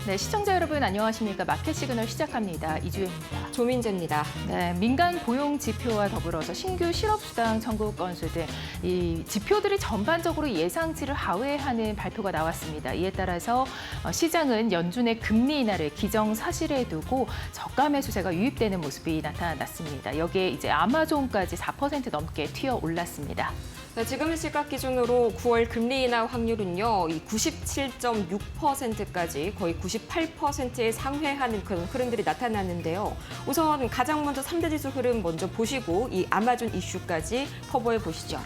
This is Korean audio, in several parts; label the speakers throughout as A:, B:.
A: 네, 시청자 여러분 안녕하십니까? 마켓 시그널 시작합니다. 이주혜입니다.
B: 조민재입니다.
A: 네, 민간 고용 지표와 더불어서 신규 실업수당 청구 건수 등 이 지표들이 전반적으로 예상치를 하회하는 발표가 나왔습니다. 이에 따라서 시장은 연준의 금리 인하를 기정사실에 두고 저가 매수세가 유입되는 모습이 나타났습니다. 여기에 이제 아마존까지 4% 넘게 튀어 올랐습니다.
B: 네, 지금 시각 기준으로 9월 금리 인하 확률은요, 97.6%까지 거의 98%에 상회하는 그런 흐름들이 나타났는데요. 우선 가장 먼저 3대 지수 흐름 먼저 보시고 이 아마존 이슈까지 커버해 보시죠.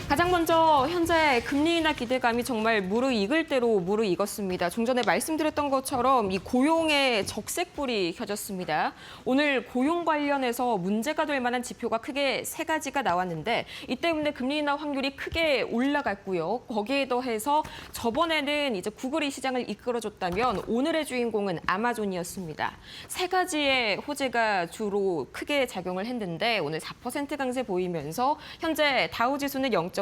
B: 가장 먼저 현재 금리 인하 기대감이 정말 무르익을 대로 무르익었습니다. 좀 전에 말씀드렸던 것처럼 이 고용의 적색불이 켜졌습니다. 오늘 고용 관련해서 문제가 될 만한 지표가 크게 세 가지가 나왔는데 이 때문에 금리 인하 확률이 크게 올라갔고요. 거기에 더해서 저번에는 이제 구글이 시장을 이끌어줬다면 오늘의 주인공은 아마존이었습니다. 세 가지의 호재가 주로 크게 작용을 했는데 오늘 4% 강세 보이면서 현재 다우지수는 0.7%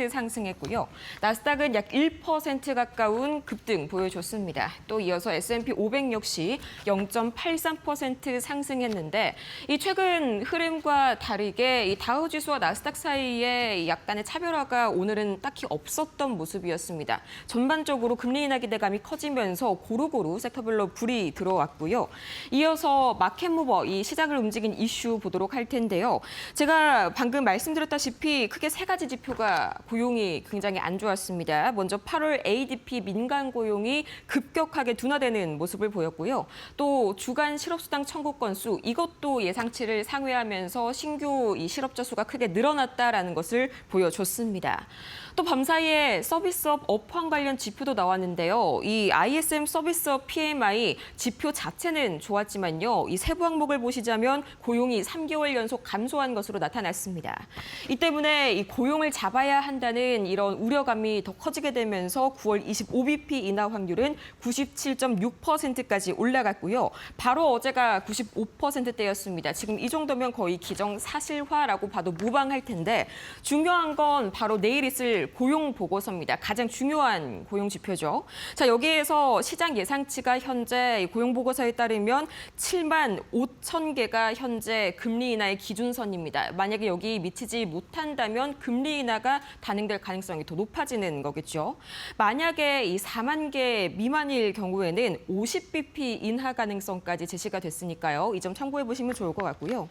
B: 상승했고요. 나스닥은 약 1% 가까운 급등 보여줬습니다. 또 이어서 S&P 500 역시 0.83% 상승했는데 이 최근 흐름과 다르게 이 다우지수와 나스닥 사이에 약간의 차별화가 오늘은 딱히 없었던 모습이었습니다. 전반적으로 금리 인하 기대감이 커지면서 고루고루 섹터별로 불이 들어왔고요. 이어서 마켓무버, 이 시장을 움직인 이슈 보도록 할 텐데요. 제가 방금 말씀드렸다시피 크게 세 가지 지표가 고용이 굉장히 안 좋았습니다. 먼저 8월 ADP 민간 고용이 급격하게 둔화되는 모습을 보였고요. 또 주간 실업수당 청구 건수 이것도 예상치를 상회하면서 신규 이 실업자 수가 크게 늘어났다라는 것을 보여줬습니다. 또 밤사이에 서비스업 업황 관련 지표도 나왔는데요. 이 ISM 서비스업 PMI 지표 자체는 좋았지만요. 이 세부 항목을 보시자면 고용이 3개월 연속 감소한 것으로 나타났습니다. 이 때문에 이 고용을 잡아야 한다는 이런 우려감이 더 커지게 되면서 9월 25bp 인하 확률은 97.6%까지 올라갔고요. 바로 어제가 95%대였습니다. 지금 이 정도면 거의 기정사실화라고 봐도 무방할 텐데 중요한 건 바로 내일 있을 고용 보고서입니다. 가장 중요한 고용 지표죠. 자, 여기에서 시장 예상치가 현재 고용 보고서에 따르면 7만 5천 개가 현재 금리 인하의 기준선입니다. 만약에 여기 미치지 못한다면 금리 인하가 단행될 가능성이 더 높아지는 거겠죠. 만약에 이 4만 개 미만일 경우에는 50bp 인하 가능성까지 제시가 됐으니까요. 이 점 참고해 보시면 좋을 것 같고요.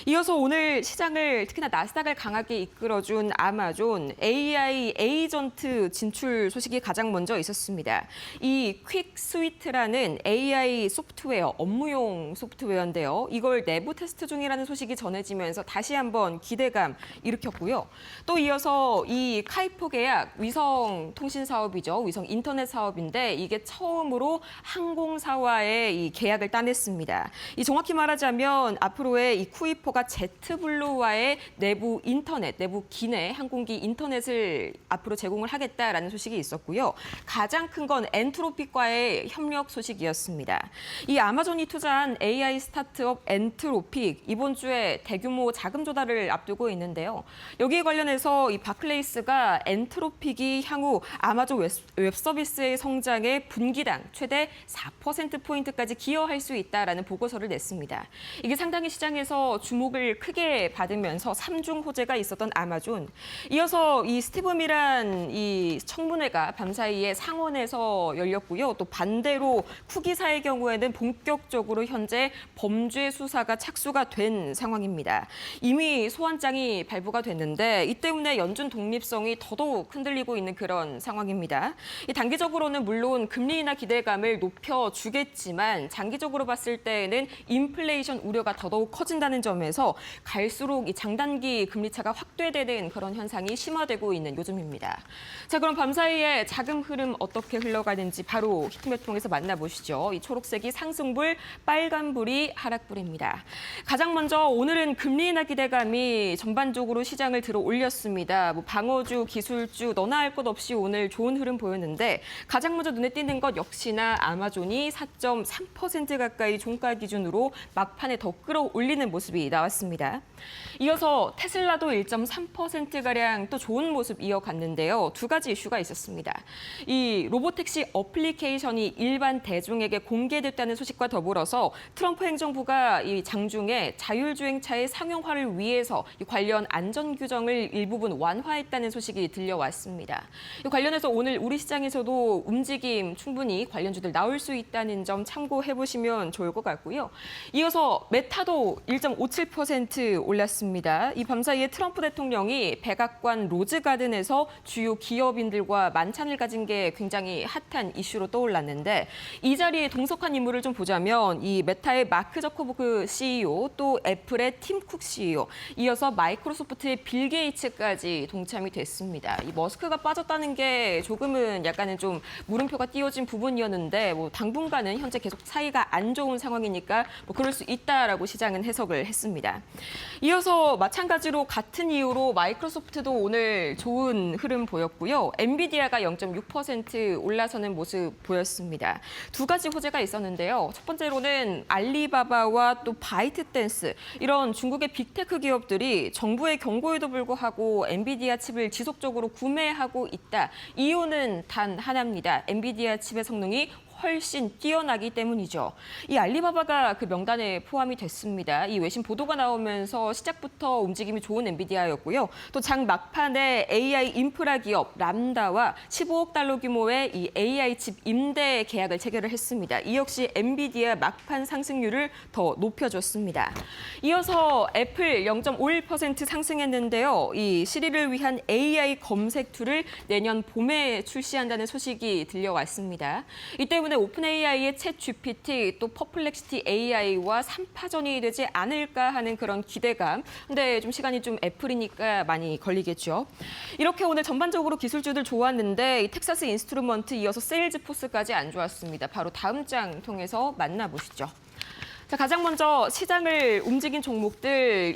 B: 이어서 오늘 시장을 특히나 나스닥을 강하게 이끌어준 아마존 AI 에이전트 진출 소식이 가장 먼저 있었습니다. 이 퀵스위트라는 AI 소프트웨어, 업무용 소프트웨어인데요. 이걸 내부 테스트 중이라는 소식이 전해지면서 다시 한번 기대감 일으켰고요. 또 이어서 이 카이포 계약 위성 통신 사업이죠. 위성 인터넷 사업인데 이게 처음으로 항공사와의 이 계약을 따냈습니다. 이 정확히 말하자면 앞으로의 이 쿠이포가 제트블루와의 내부 인터넷, 내부 기내 항공기 인터넷을 앞으로 제공을 하겠다라는 소식이 있었고요. 가장 큰 건 엔트로픽과의 협력 소식이었습니다. 이 아마존이 투자한 AI 스타트업 엔트로픽 이번 주에 대규모 자금 조달을 앞두고 있는데요. 여기에 관련해서 이 바클레이스가 엔트로픽이 향후 아마존 웹 서비스의 성장에 분기당 최대 4%포인트까지 기여할 수 있다라는 보고서를 냈습니다. 이게 상당히 시장에서 주목을 크게 받으면서 3중 호재가 있었던 아마존. 이어서 이 스티브 밀란 이 청문회가 밤사이에 상원에서 열렸고요. 또 반대로 쿠기사의 경우에는 본격적으로 현재 범죄 수사가 착수가 된 상황입니다. 이미 소환장이 발부가 됐는데 이 때문에 연준 독립성이 더더욱 흔들리고 있는 그런 상황입니다. 단기적으로는 물론 금리 인하 기대감을 높여주겠지만 장기적으로 봤을 때에는 인플레이션 우려가 더더욱 커진다는 점에서 갈수록 이 장단기 금리 차가 확대되는 그런 현상이 심화되고 있는 요즘입니다. 자, 그럼 밤사이에 자금 흐름 어떻게 흘러가는지 바로 히트맵 통해서 만나보시죠. 이 초록색이 상승불, 빨간불이 하락불입니다. 가장 먼저 오늘은 금리 인하 기대감이 전반적으로 시장을 들어 올렸습니다. 보였습니다. 뭐 방어주, 기술주 너나 할 것 없이 오늘 좋은 흐름 보였는데 가장 먼저 눈에 띄는 것 역시나 아마존이 4.3% 가까이 종가 기준으로 막판에 더 끌어올리는 모습이 나왔습니다. 이어서 테슬라도 1.3%가량 또 좋은 모습 이어갔는데요. 두 가지 이슈가 있었습니다. 이 로보택시 어플리케이션이 일반 대중에게 공개됐다는 소식과 더불어서 트럼프 행정부가 이 장중에 자율주행차의 상용화를 위해서 이 관련 안전 규정을 일부분 완화했다는 소식이 들려왔습니다. 이 관련해서 오늘 우리 시장에서도 움직임 충분히 관련주들 나올 수 있다는 점 참고해 보시면 좋을 것 같고요. 이어서 메타도 1.57% 올랐습니다. 이 밤사이에 트럼프 대통령이 백악관 로즈가든에서 주요 기업인들과 만찬을 가진 게 굉장히 핫한 이슈로 떠올랐는데 이 자리에 동석한 인물을 좀 보자면 이 메타의 마크 저커버그 CEO 또 애플의 팀 쿡 CEO 이어서 마이크로소프트의 빌 게이츠까지 동참이 됐습니다. 이 머스크가 빠졌다는 게 조금은 약간은 좀 물음표가 띄어진 부분이었는데 뭐 당분간은 현재 계속 사이가 안 좋은 상황이니까 뭐 그럴 수 있다라고 시장은 해석을 했습니다. 이어서 마찬가지로 같은 이유로 마이크로소프트도 오늘 좋은 흐름 보였고요. 엔비디아가 0.6% 올라서는 모습 보였습니다. 두 가지 호재가 있었는데요. 첫 번째로는 알리바바와 또 바이트댄스 이런 중국의 빅테크 기업들이 정부의 경고에도 불구하고 엔비디아 칩을 지속적으로 구매하고 있다. 이유는 단 하나입니다. 엔비디아 칩의 성능이 훨씬 뛰어나기 때문이죠. 이 알리바바가 그 명단에 포함이 됐습니다. 이 외신 보도가 나오면서 시작부터 움직임이 좋은 엔비디아였고요. 또 장 막판에 AI 인프라 기업 람다와 15억 달러 규모의 이 AI 칩 임대 계약을 체결을 했습니다. 이 역시 엔비디아 막판 상승률을 더 높여줬습니다. 이어서 애플 0.51% 상승했는데요. 이 시리를 위한 AI 검색 툴을 내년 봄에 출시한다는 소식이 들려왔습니다. 이 때문에 오픈 AI의 챗 GPT 또 퍼플렉시티 AI와 3파전이 되지 않을까 하는 그런 기대감. 근데 좀 시간이 좀 애플이니까 많이 걸리겠죠. 이렇게 오늘 전반적으로 기술주들 좋았는데 이 텍사스 인스트루먼트 이어서 세일즈포스까지 안 좋았습니다. 바로 다음 장 통해서 만나보시죠. 자, 가장 먼저 시장을 움직인 종목들,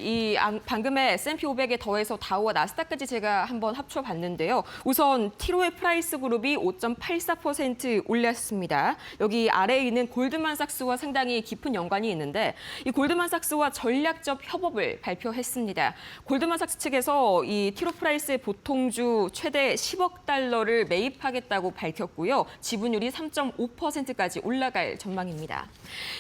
B: 방금의 S&P 500에 더해서 다우와 나스닥까지 제가 한번 합쳐봤는데요. 우선 티로의 프라이스 그룹이 5.84% 올랐습니다. 여기 아래에 있는 골드만삭스와 상당히 깊은 연관이 있는데 이 골드만삭스와 전략적 협업을 발표했습니다. 골드만삭스 측에서 이 티로 프라이스의 보통주 최대 10억 달러를 매입하겠다고 밝혔고요. 지분율이 3.5%까지 올라갈 전망입니다.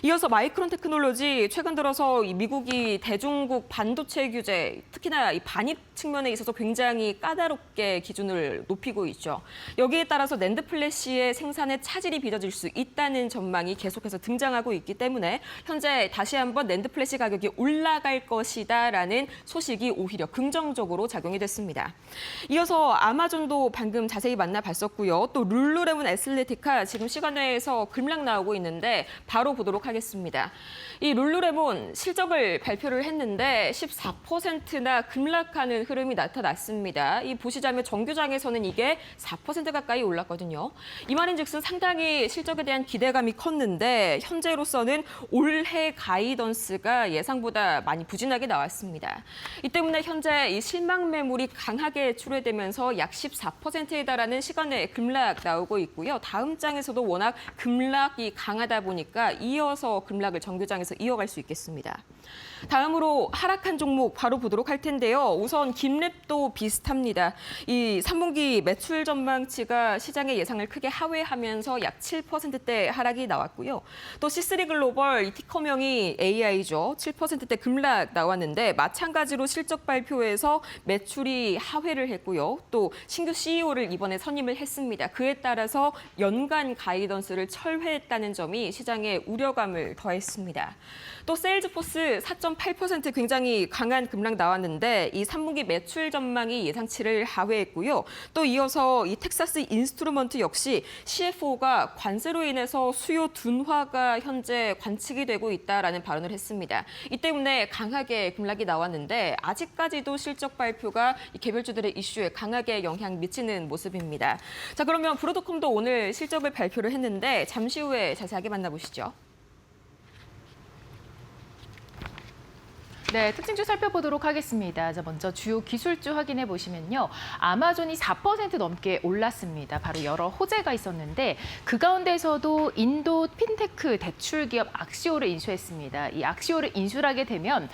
B: 이어서 마이크론 테크놀로지 최근 들어서 이 미국이 대중국 반도체 규제, 특히나 이 반입 측면에 있어서 굉장히 까다롭게 기준을 높이고 있죠. 여기에 따라서 낸드 플래시의 생산에 차질이 빚어질 수 있다는 전망이 계속해서 등장하고 있기 때문에 현재 다시 한번 낸드 플래시 가격이 올라갈 것이다라는 소식이 오히려 긍정적으로 작용이 됐습니다. 이어서 아마존도 방금 자세히 만나봤었고요. 또 룰루레몬 애슬레티카 지금 시간에서 급락 나오고 있는데 바로 보도록 하겠습니다. 이 룰루레몬 실적을 발표를 했는데 14%나 급락하는 흐름이 나타났습니다. 이 보시자면 정규장에서는 이게 4% 가까이 올랐거든요. 이 말인즉슨 상당히 실적에 대한 기대감이 컸는데 현재로서는 올해 가이던스가 예상보다 많이 부진하게 나왔습니다. 이 때문에 현재 이 실망 매물이 강하게 출회되면서 약 14%에 달하는 시간에 급락 나오고 있고요. 다음 장에서도 워낙 급락이 강하다 보니까 이어서 급락을 정규장에서 이어갈 수 있겠습니다. 다음으로 하락한 종목 바로 보도록 할 텐데요. 우선 김랩도 비슷합니다. 이 3분기 매출 전망치가 시장의 예상을 크게 하회하면서 약 7%대 하락이 나왔고요. 또 C3 글로벌 이 티커명이 AI죠. 7%대 급락 나왔는데 마찬가지로 실적 발표에서 매출이 하회를 했고요. 또 신규 CEO를 이번에 선임을 했습니다. 그에 따라서 연간 가이던스를 철회했다는 점이 시장에 우려감을 더했습니다. 또 세일즈포스 4.8% 굉장히 강한 급락 나왔는데 이 3분기 매출 전망이 예상치를 하회했고요. 또 이어서 이 텍사스 인스트루먼트 역시 CFO가 관세로 인해서 수요 둔화가 현재 관측이 되고 있다라는 발언을 했습니다. 이 때문에 강하게 급락이 나왔는데 아직까지도 실적 발표가 이 개별주들의 이슈에 강하게 영향 미치는 모습입니다. 자, 그러면 브로드콤도 오늘 실적을 발표를 했는데 잠시 후에 자세하게 만나보시죠.
A: 네, 특징주 살펴보도록 하겠습니다. 자, 먼저 주요 기술주 확인해 보시면요. 아마존이 4% 넘게 올랐습니다. 바로 여러 호재가 있었는데 그 가운데서도 인도 핀테크 대출 기업 악시오를 인수했습니다. 이 악시오를 인수하게 되면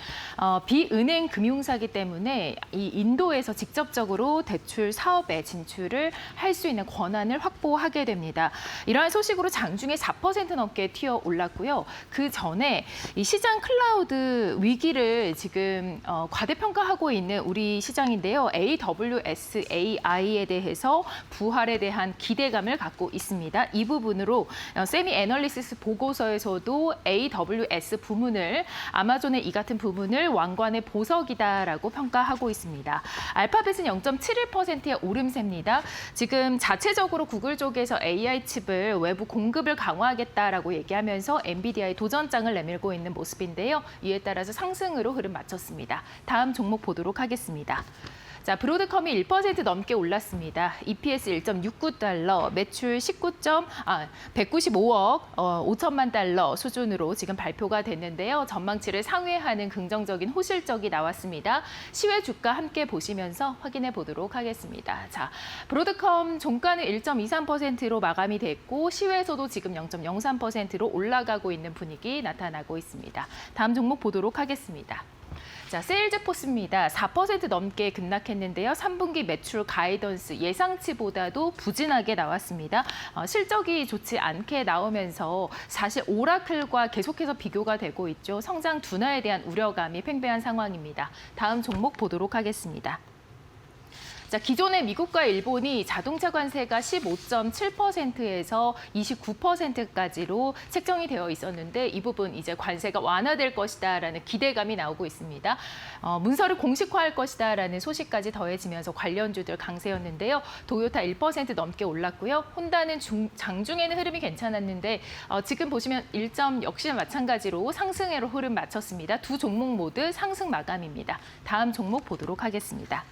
A: 비은행 금융사기 때문에 이 인도에서 직접적으로 대출 사업에 진출을 할 수 있는 권한을 확보하게 됩니다. 이러한 소식으로 장중에 4% 넘게 튀어 올랐고요. 그 전에 이 시장 클라우드 위기를 지금 과대평가하고 있는 우리 시장인데요. AWS AI에 대해서 부활에 대한 기대감을 갖고 있습니다. 이 부분으로 세미 애널리시스 보고서에서도 AWS 부문을 아마존의 이 같은 부분을 왕관의 보석이다라고 평가하고 있습니다. 알파벳은 0.71%의 오름세입니다. 지금 자체적으로 구글 쪽에서 AI 칩을 외부 공급을 강화하겠다라고 얘기하면서 엔비디아의 도전장을 내밀고 있는 모습인데요. 이에 따라서 상승으로 흐름 마쳤습니다. 다음 종목 보도록 하겠습니다. 자, 브로드컴이 1% 넘게 올랐습니다. EPS 1.69달러, 매출 195억 5천만 달러 수준으로 지금 발표가 됐는데요. 전망치를 상회하는 긍정적인 호실적이 나왔습니다. 시외 주가 함께 보시면서 확인해 보도록 하겠습니다. 자, 브로드컴 종가는 1.23%로 마감이 됐고 시외에서도 지금 0.03%로 올라가고 있는 분위기 나타나고 있습니다. 다음 종목 보도록 하겠습니다. 자, 세일즈포스입니다. 4% 넘게 급락했는데요. 3분기 매출 가이던스 예상치보다도 부진하게 나왔습니다. 실적이 좋지 않게 나오면서 사실 오라클과 계속해서 비교가 되고 있죠. 성장 둔화에 대한 우려감이 팽배한 상황입니다. 다음 종목 보도록 하겠습니다. 자, 기존의 미국과 일본이 자동차 관세가 15.7%에서 29%까지로 책정이 되어 있었는데 이 부분 이제 관세가 완화될 것이다라는 기대감이 나오고 있습니다. 문서를 공식화할 것이다라는 소식까지 더해지면서 관련주들 강세였는데요. 도요타 1% 넘게 올랐고요. 혼다는 장중에는 흐름이 괜찮았는데 지금 보시면 1점 역시 마찬가지로 상승으로 흐름 마쳤습니다. 두 종목 모두 상승 마감입니다. 다음 종목 보도록 하겠습니다.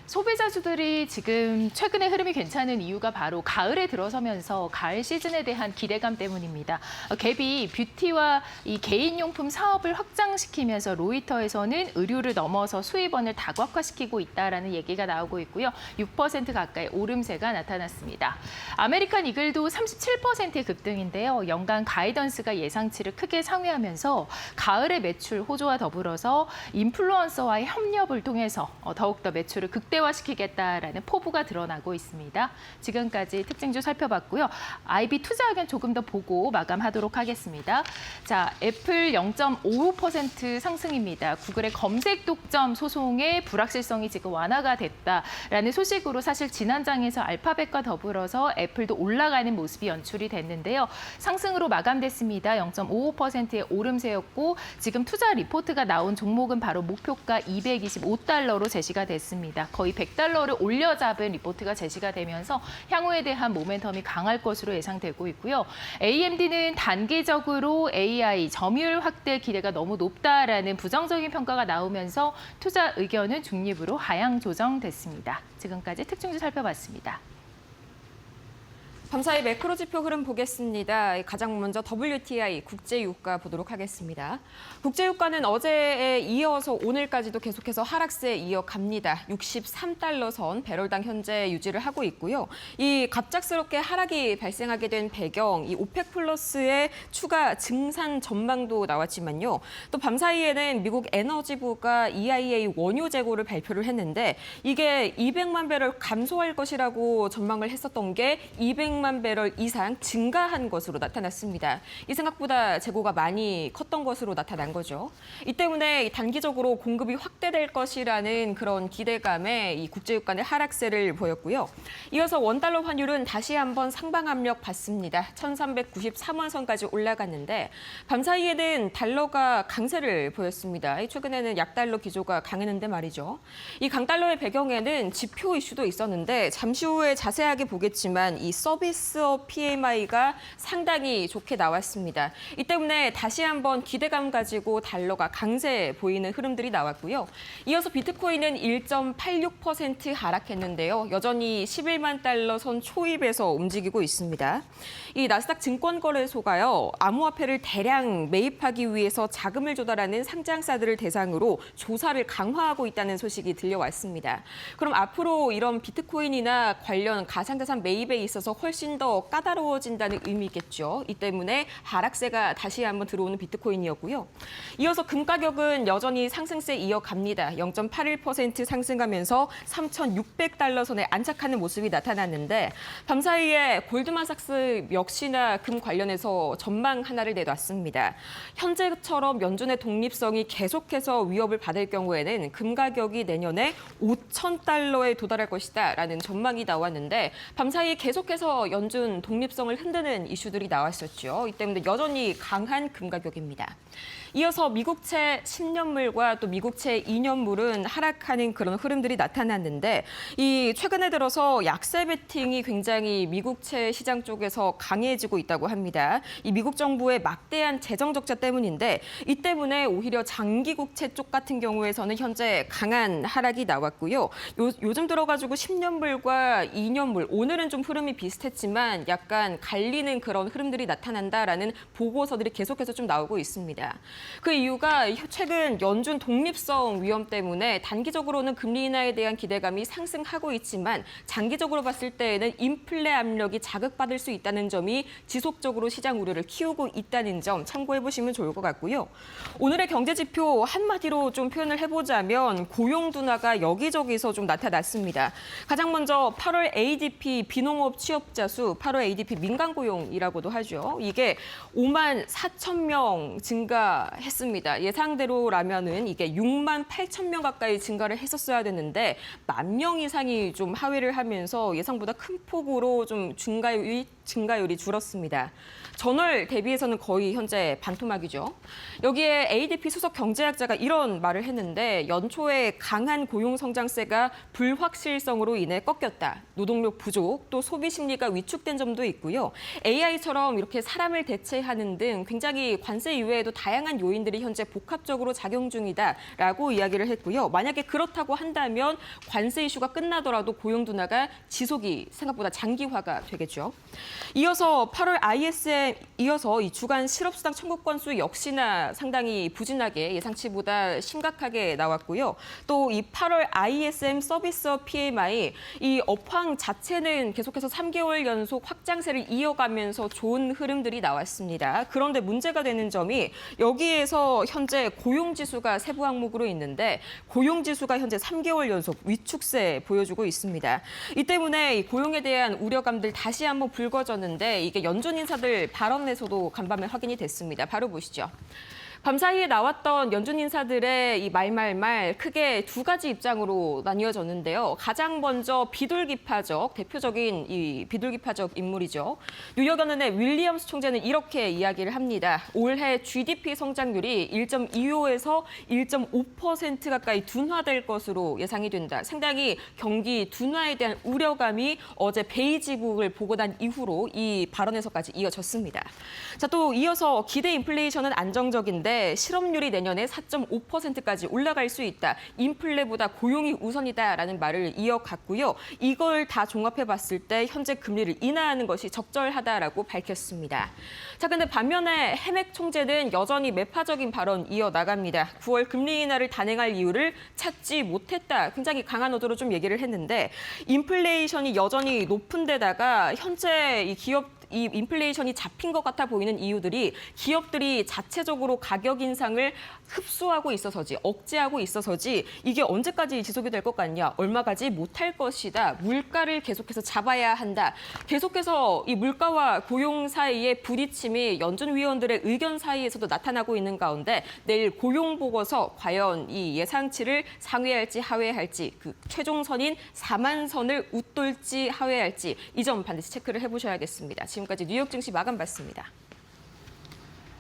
A: 소비자주들이 지금 최근에 흐름이 괜찮은 이유가 바로 가을에 들어서면서 가을 시즌에 대한 기대감 때문입니다. 갭이 뷰티와 이 개인용품 사업을 확장시키면서 로이터에서는 의류를 넘어서 수입원을 다각화시키고 있다라는 얘기가 나오고 있고요. 6% 가까이 오름세가 나타났습니다. 아메리칸 이글도 37%의 급등인데요. 연간 가이던스가 예상치를 크게 상회하면서 가을의 매출 호조와 더불어서 인플루언서와의 협력을 통해서 더욱더 매출을 극대화시키겠다라는 포부가 드러나고 있습니다. 지금까지 특징주 살펴봤고요. IB 투자 의견 조금 더 보고 마감하도록 하겠습니다. 자, 애플 0.55% 상승입니다. 구글의 검색 독점 소송의 불확실성이 지금 완화가 됐다라는 소식으로 사실 지난장에서 알파벳과 더불어서 애플도 올라가는 모습이 연출이 됐는데요. 상승으로 마감됐습니다. 0.55%의 오름세였고 지금 투자 리포트가 나온 종목은 바로 목표가 225달러로 제시가 됐습니다. 거의 100달러를 올려잡은 리포트가 제시가 되면서 향후에 대한 모멘텀이 강할 것으로 예상되고 있고요. AMD는 단기적으로 AI 점유율 확대 기대가 너무 높다라는 부정적인 평가가 나오면서 투자 의견은 중립으로 하향 조정됐습니다. 지금까지 특징주 살펴봤습니다.
B: 밤사이 매크로 지표 흐름 보겠습니다. 가장 먼저 WTI 국제유가 보도록 하겠습니다. 국제유가는 어제에 이어서 오늘까지도 계속해서 하락세 이어갑니다. 63달러 선 배럴당 현재 유지를 하고 있고요. 이 갑작스럽게 하락이 발생하게 된 배경, 이 오펙 플러스의 추가 증산 전망도 나왔지만요. 또 밤사이에는 미국 에너지부가 EIA 원유 재고를 발표를 했는데 이게 200만 배럴 감소할 것이라고 전망을 했었던 게 200만 배럴 이상 증가한 것으로 나타났습니다. 이 생각보다 재고가 많이 컸던 것으로 나타난 거죠. 이 때문에 단기적으로 공급이 확대될 것이라는 그런 기대감에 이 국제유가는 하락세를 보였고요. 이어서 원달러 환율은 다시 한번 상방 압력 받습니다. 1393원 선까지 올라갔는데 밤사이에는 달러가 강세를 보였습니다. 최근에는 약달러 기조가 강했는데 말이죠. 이 강달러의 배경에는 지표 이슈도 있었는데 잠시 후에 자세하게 보겠지만 이 서비스 서비스업 PMI가 상당히 좋게 나왔습니다. 이 때문에 다시 한번 기대감 가지고 달러가 강세 보이는 흐름들이 나왔고요. 이어서 비트코인은 1.86% 하락했는데요. 여전히 11만 달러 선 초입에서 움직이고 있습니다. 이 나스닥 증권거래소가요, 암호화폐를 대량 매입하기 위해서 자금을 조달하는 상장사들을 대상으로 조사를 강화하고 있다는 소식이 들려왔습니다. 그럼 앞으로 이런 비트코인이나 관련 가상자산 매입에 있어서 훨씬 더 까다로워진다는 의미겠죠. 이 때문에 하락세가 다시 한번 들어오는 비트코인이었고요. 이어서 금 가격은 여전히 상승세 이어갑니다. 0.81% 상승하면서 3,600달러 선에 안착하는 모습이 나타났는데 밤사이에 골드만삭스 역시나 금 관련해서 전망 하나를 내놨습니다. 현재처럼 연준의 독립성이 계속해서 위협을 받을 경우에는 금 가격이 내년에 5,000달러에 도달할 것이다라는 전망이 나왔는데 밤사이 계속해서 연준 독립성을 흔드는 이슈들이 나왔었죠. 이 때문에 여전히 강한 금 가격입니다. 이어서 미국채 10년물과 또 미국채 2년물은 하락하는 그런 흐름들이 나타났는데 이 최근에 들어서 약세 베팅이 굉장히 미국채 시장 쪽에서 강해지고 있다고 합니다. 이 미국 정부의 막대한 재정 적자 때문인데 이 때문에 오히려 장기 국채 쪽 같은 경우에서는 현재 강한 하락이 나왔고요. 요즘 들어가지고 10년물과 2년물 오늘은 좀 흐름이 비슷했지만 약간 갈리는 그런 흐름들이 나타난다라는 보고서들이 계속해서 좀 나오고 있습니다. 그 이유가 최근 연준 독립성 위험 때문에 단기적으로는 금리 인하에 대한 기대감이 상승하고 있지만 장기적으로 봤을 때에는 인플레 압력이 자극받을 수 있다는 점이 지속적으로 시장 우려를 키우고 있다는 점 참고해 보시면 좋을 것 같고요. 오늘의 경제 지표 한마디로 좀 표현을 해보자면 고용 둔화가 여기저기서 좀 나타났습니다. 가장 먼저 8월 ADP 비농업 취업자 수, 8월 ADP 민간 고용이라고도 하죠. 이게 5만 4천 명 증가했습니다. 예상대로라면은 이게 6만 8천 명 가까이 증가를 했었어야 됐는데 10,000명 이상이 좀 하회를 하면서 예상보다 큰 폭으로 좀 증가율이 줄었습니다. 전월 대비해서는 거의 현재 반토막이죠. 여기에 ADP 수석 경제학자가 이런 말을 했는데 연초에 강한 고용 성장세가 불확실성으로 인해 꺾였다. 노동력 부족, 또 소비 심리가 위축된 점도 있고요. AI처럼 이렇게 사람을 대체하는 등 굉장히 관세 이외에도 다양한 요인들이 현재 복합적으로 작용 중이다라고 이야기를 했고요. 만약에 그렇다고 한다면 관세 이슈가 끝나더라도 고용 둔화가 지속이 생각보다 장기화가 되겠죠. 이어서 8월 ISM 이어서 이 주간 실업수당 청구 건수 역시나 상당히 부진하게 예상치보다 심각하게 나왔고요. 또 이 8월 ISM 서비스업 PMI 이 업황 자체는 계속해서 3개월 연속 확장세를 이어가면서 좋은 흐름들이 나왔습니다. 그런데 문제가 되는 점이 여기에서 현재 고용지수가 세부 항목으로 있는데 고용지수가 현재 3개월 연속 위축세 보여주고 있습니다. 이 때문에 이 고용에 대한 우려감들 다시 한번 불거졌는데 이게 연준 인사들 발언에서도 간밤에 확인이 됐습니다. 바로 보시죠. 밤사이에 나왔던 연준 인사들의 이 말말말 크게 두 가지 입장으로 나뉘어졌는데요. 가장 먼저 비둘기파적, 대표적인 이 비둘기파적 인물이죠. 뉴욕연은의 윌리엄스 총재는 이렇게 이야기를 합니다. 올해 GDP 성장률이 1.25에서 1.5% 가까이 둔화될 것으로 예상이 된다. 상당히 경기 둔화에 대한 우려감이 어제 베이지북을 보고 난 이후로 이 발언에서까지 이어졌습니다. 자, 또 이어서 기대 인플레이션은 안정적인데 실업률이 내년에 4.5%까지 올라갈 수 있다. 인플레보다 고용이 우선이다라는 말을 이어갔고요. 이걸 다 종합해 봤을 때 현재 금리를 인하하는 것이 적절하다라고 밝혔습니다. 자, 근데 반면에 해맥 총재는 여전히 매파적인 발언 이어나갑니다. 9월 금리 인하를 단행할 이유를 찾지 못했다. 굉장히 강한 어조로 좀 얘기를 했는데 인플레이션이 여전히 높은 데다가 현재 이 인플레이션이 잡힌 것 같아 보이는 이유들이 기업들이 자체적으로 가격 인상을 흡수하고 있어서지, 억제하고 있어서지 이게 언제까지 지속이 될 것 같냐, 얼마 가지 못할 것이다. 물가를 계속해서 잡아야 한다. 계속해서 이 물가와 고용 사이의 부딪힘이 연준 위원들의 의견 사이에서도 나타나고 있는 가운데 내일 고용 보고서 과연 이 예상치를 상회할지 하회할지 그 최종선인 4만 선을 웃돌지 하회할지 이 점 반드시 체크를 해보셔야겠습니다. 지금까지 뉴욕 증시 마감 봤습니다.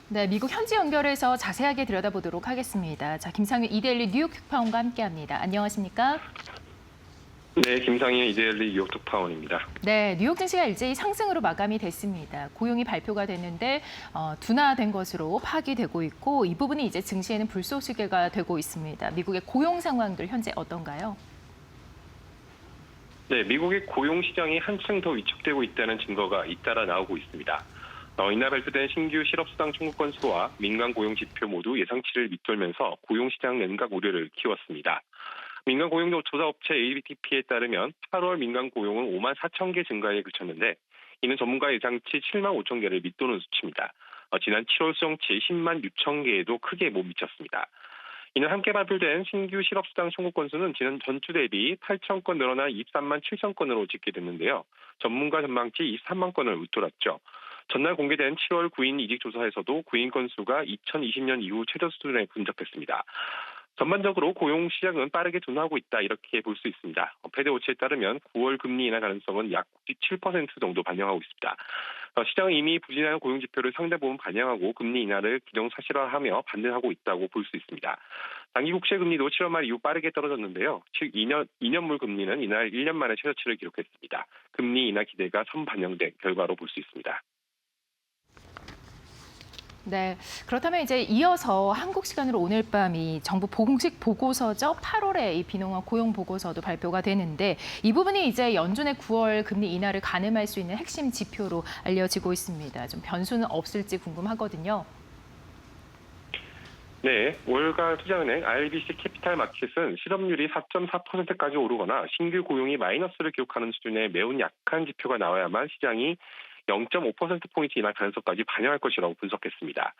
A: 네, 미국 현지 연결해서 자세하게 들여다보도록 하겠습니다. 자, 김상윤 이데일리 뉴욕 특파원과 함께합니다. 안녕하십니까?
C: 네, 김상희 이데일리 뉴욕 특파원입니다.
A: 네, 뉴욕 증시가 일제히 상승으로 마감이 됐습니다. 고용이 발표가 됐는데 둔화된 것으로 파악되고 있고 이 부분이 이제 증시에는 불쏘시개가 되고 있습니다. 미국의 고용 상황들 현재 어떤가요?
C: 네, 미국의 고용 시장이 한층 더 위축되고 있다는 증거가 잇따라 나오고 있습니다. 이날 발표된 신규 실업수당 청구 건수와 민간 고용 지표 모두 예상치를 밑돌면서 고용 시장 냉각 우려를 키웠습니다. 민간 고용 조사 업체 ADP에 따르면 8월 민간 고용은 5만 4천 개 증가에 그쳤는데 이는 전문가 예상치 7만 5천 개를 밑도는 수치입니다. 지난 7월 수정치 10만 6천 개에도 크게 못 미쳤습니다. 이는 함께 발표된 신규 실업수당 청구 건수는 지난 전주 대비 8천 건 늘어나 23만 7천 건으로 집계됐는데요. 전문가 전망치 23만 건을 웃돌았죠. 전날 공개된 7월 구인 이직 조사에서도 구인 건수가 2020년 이후 최저 수준에 근접했습니다. 전반적으로 고용 시장은 빠르게 둔화하고 있다 이렇게 볼 수 있습니다. 패드 워치에 따르면 9월 금리 인하 가능성은 약 97% 정도 반영하고 있습니다. 시장은 이미 부진한 고용 지표를 상당 부분 반영하고 금리 인하를 기정사실화하며 반등하고 있다고 볼 수 있습니다. 장기 국채 금리도 7월 말 이후 빠르게 떨어졌는데요. 즉 2년물 금리는 이날 1년 만에 최저치를 기록했습니다. 금리 인하 기대가 선반영된 결과로 볼 수 있습니다.
A: 네, 그렇다면 이제 이어서 한국 시간으로 오늘 밤이 정부 공식 보고서죠. 8월에 이 비농업 고용 보고서도 발표가 되는데 이 부분이 이제 연준의 9월 금리 인하를 가늠할 수 있는 핵심 지표로 알려지고 있습니다. 좀 변수는 없을지 궁금하거든요.
C: 네, 월가 투자은행 RBC 캐피탈 마켓은 실업률이 4.4%까지 오르거나 신규 고용이 마이너스를 기록하는 수준의 매우 약한 지표가 나와야만 시장이 0.5%포인트 인하 가능성까지 반영할 것이라고 분석했습니다.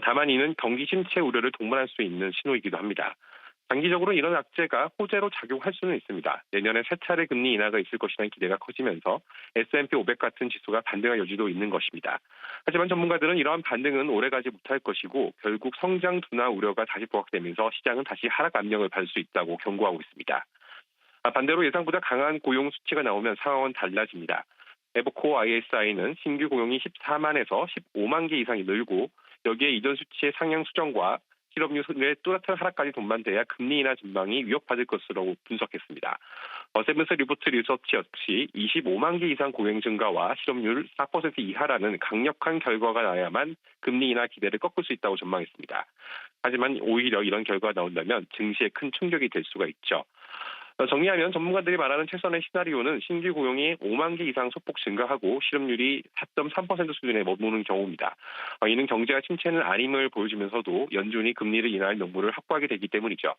C: 다만 이는 경기 침체 우려를 동반할 수 있는 신호이기도 합니다. 장기적으로 이런 악재가 호재로 작용할 수는 있습니다. 내년에 세 차례 금리 인하가 있을 것이라는 기대가 커지면서 S&P 500 같은 지수가 반등할 여지도 있는 것입니다. 하지만 전문가들은 이러한 반등은 오래가지 못할 것이고 결국 성장 둔화 우려가 다시 부각되면서 시장은 다시 하락 압력을 받을 수 있다고 경고하고 있습니다. 반대로 예상보다 강한 고용 수치가 나오면 상황은 달라집니다. 에버코어 ISI는 신규 고용이 14만에서 15만 개 이상이 늘고 여기에 이전 수치의 상향 수정과 실업률의 뚜렷한 하락까지 동반돼야 금리 인하 전망이 위협받을 것으로 분석했습니다. 세븐스 리포트 리서치 역시 25만 개 이상 고용 증가와 실업률 4% 이하라는 강력한 결과가 나야만 금리 인하 기대를 꺾을 수 있다고 전망했습니다. 하지만 오히려 이런 결과가 나온다면 증시에 큰 충격이 될 수가 있죠. 정리하면 전문가들이 말하는 최선의 시나리오는 신규 고용이 5만 개 이상 소폭 증가하고 실업률이 4.3% 수준에 머무는 경우입니다. 이는 경제가 침체는 아님을 보여주면서도 연준이 금리를 인하할 명분을 확보하게 되기 때문이죠.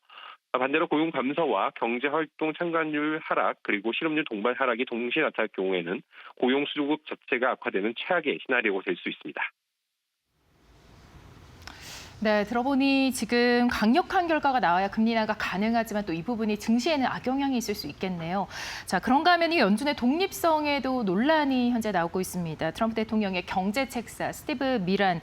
C: 반대로 고용 감소와 경제활동 참가율 하락 그리고 실업률 동반 하락이 동시에 나타날 경우에는 고용 수급 자체가 악화되는 최악의 시나리오가 될 수 있습니다.
A: 네, 들어보니 지금 강력한 결과가 나와야 금리 인하가 가능하지만 또 이 부분이 증시에는 악영향이 있을 수 있겠네요. 자, 그런가 하면 이 연준의 독립성에도 논란이 현재 나오고 있습니다. 트럼프 대통령의 경제 책사 스티브 미란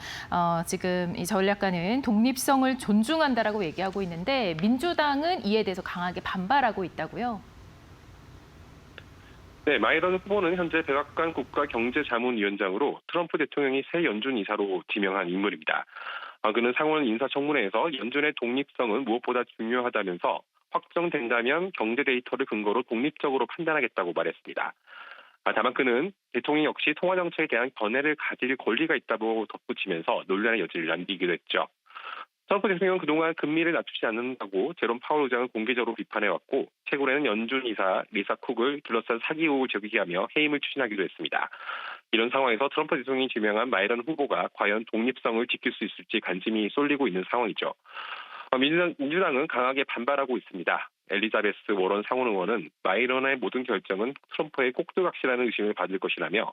A: 지금 이 전략가는 독립성을 존중한다라고 얘기하고 있는데 민주당은 이에 대해서 강하게 반발하고 있다고요.
C: 네, 마이런 후보는 현재 백악관 국가경제자문위원장으로 트럼프 대통령이 새 연준 이사로 지명한 인물입니다. 그는 상원 인사청문회에서 연준의 독립성은 무엇보다 중요하다면서 확정된다면 경제 데이터를 근거로 독립적으로 판단하겠다고 말했습니다. 다만 그는 대통령 역시 통화정책에 대한 견해를 가질 권리가 있다고 덧붙이면서 논란의 여지를 남기기도 했죠. 트럼프 대통령은 그동안 금리를 낮추지 않는다고 제롬 파월 의장을 공개적으로 비판해왔고 최근에는 연준 이사 리사 쿡을 둘러싼 사기 의혹을 제기하며 해임을 추진하기도 했습니다. 이런 상황에서 트럼프 대통령이 지명한 마이런 후보가 과연 독립성을 지킬 수 있을지 관심이 쏠리고 있는 상황이죠. 민주당은 강하게 반발하고 있습니다. 엘리자베스 워런 상원 의원은 마이런의 모든 결정은 트럼프의 꼭두각시라는 의심을 받을 것이라며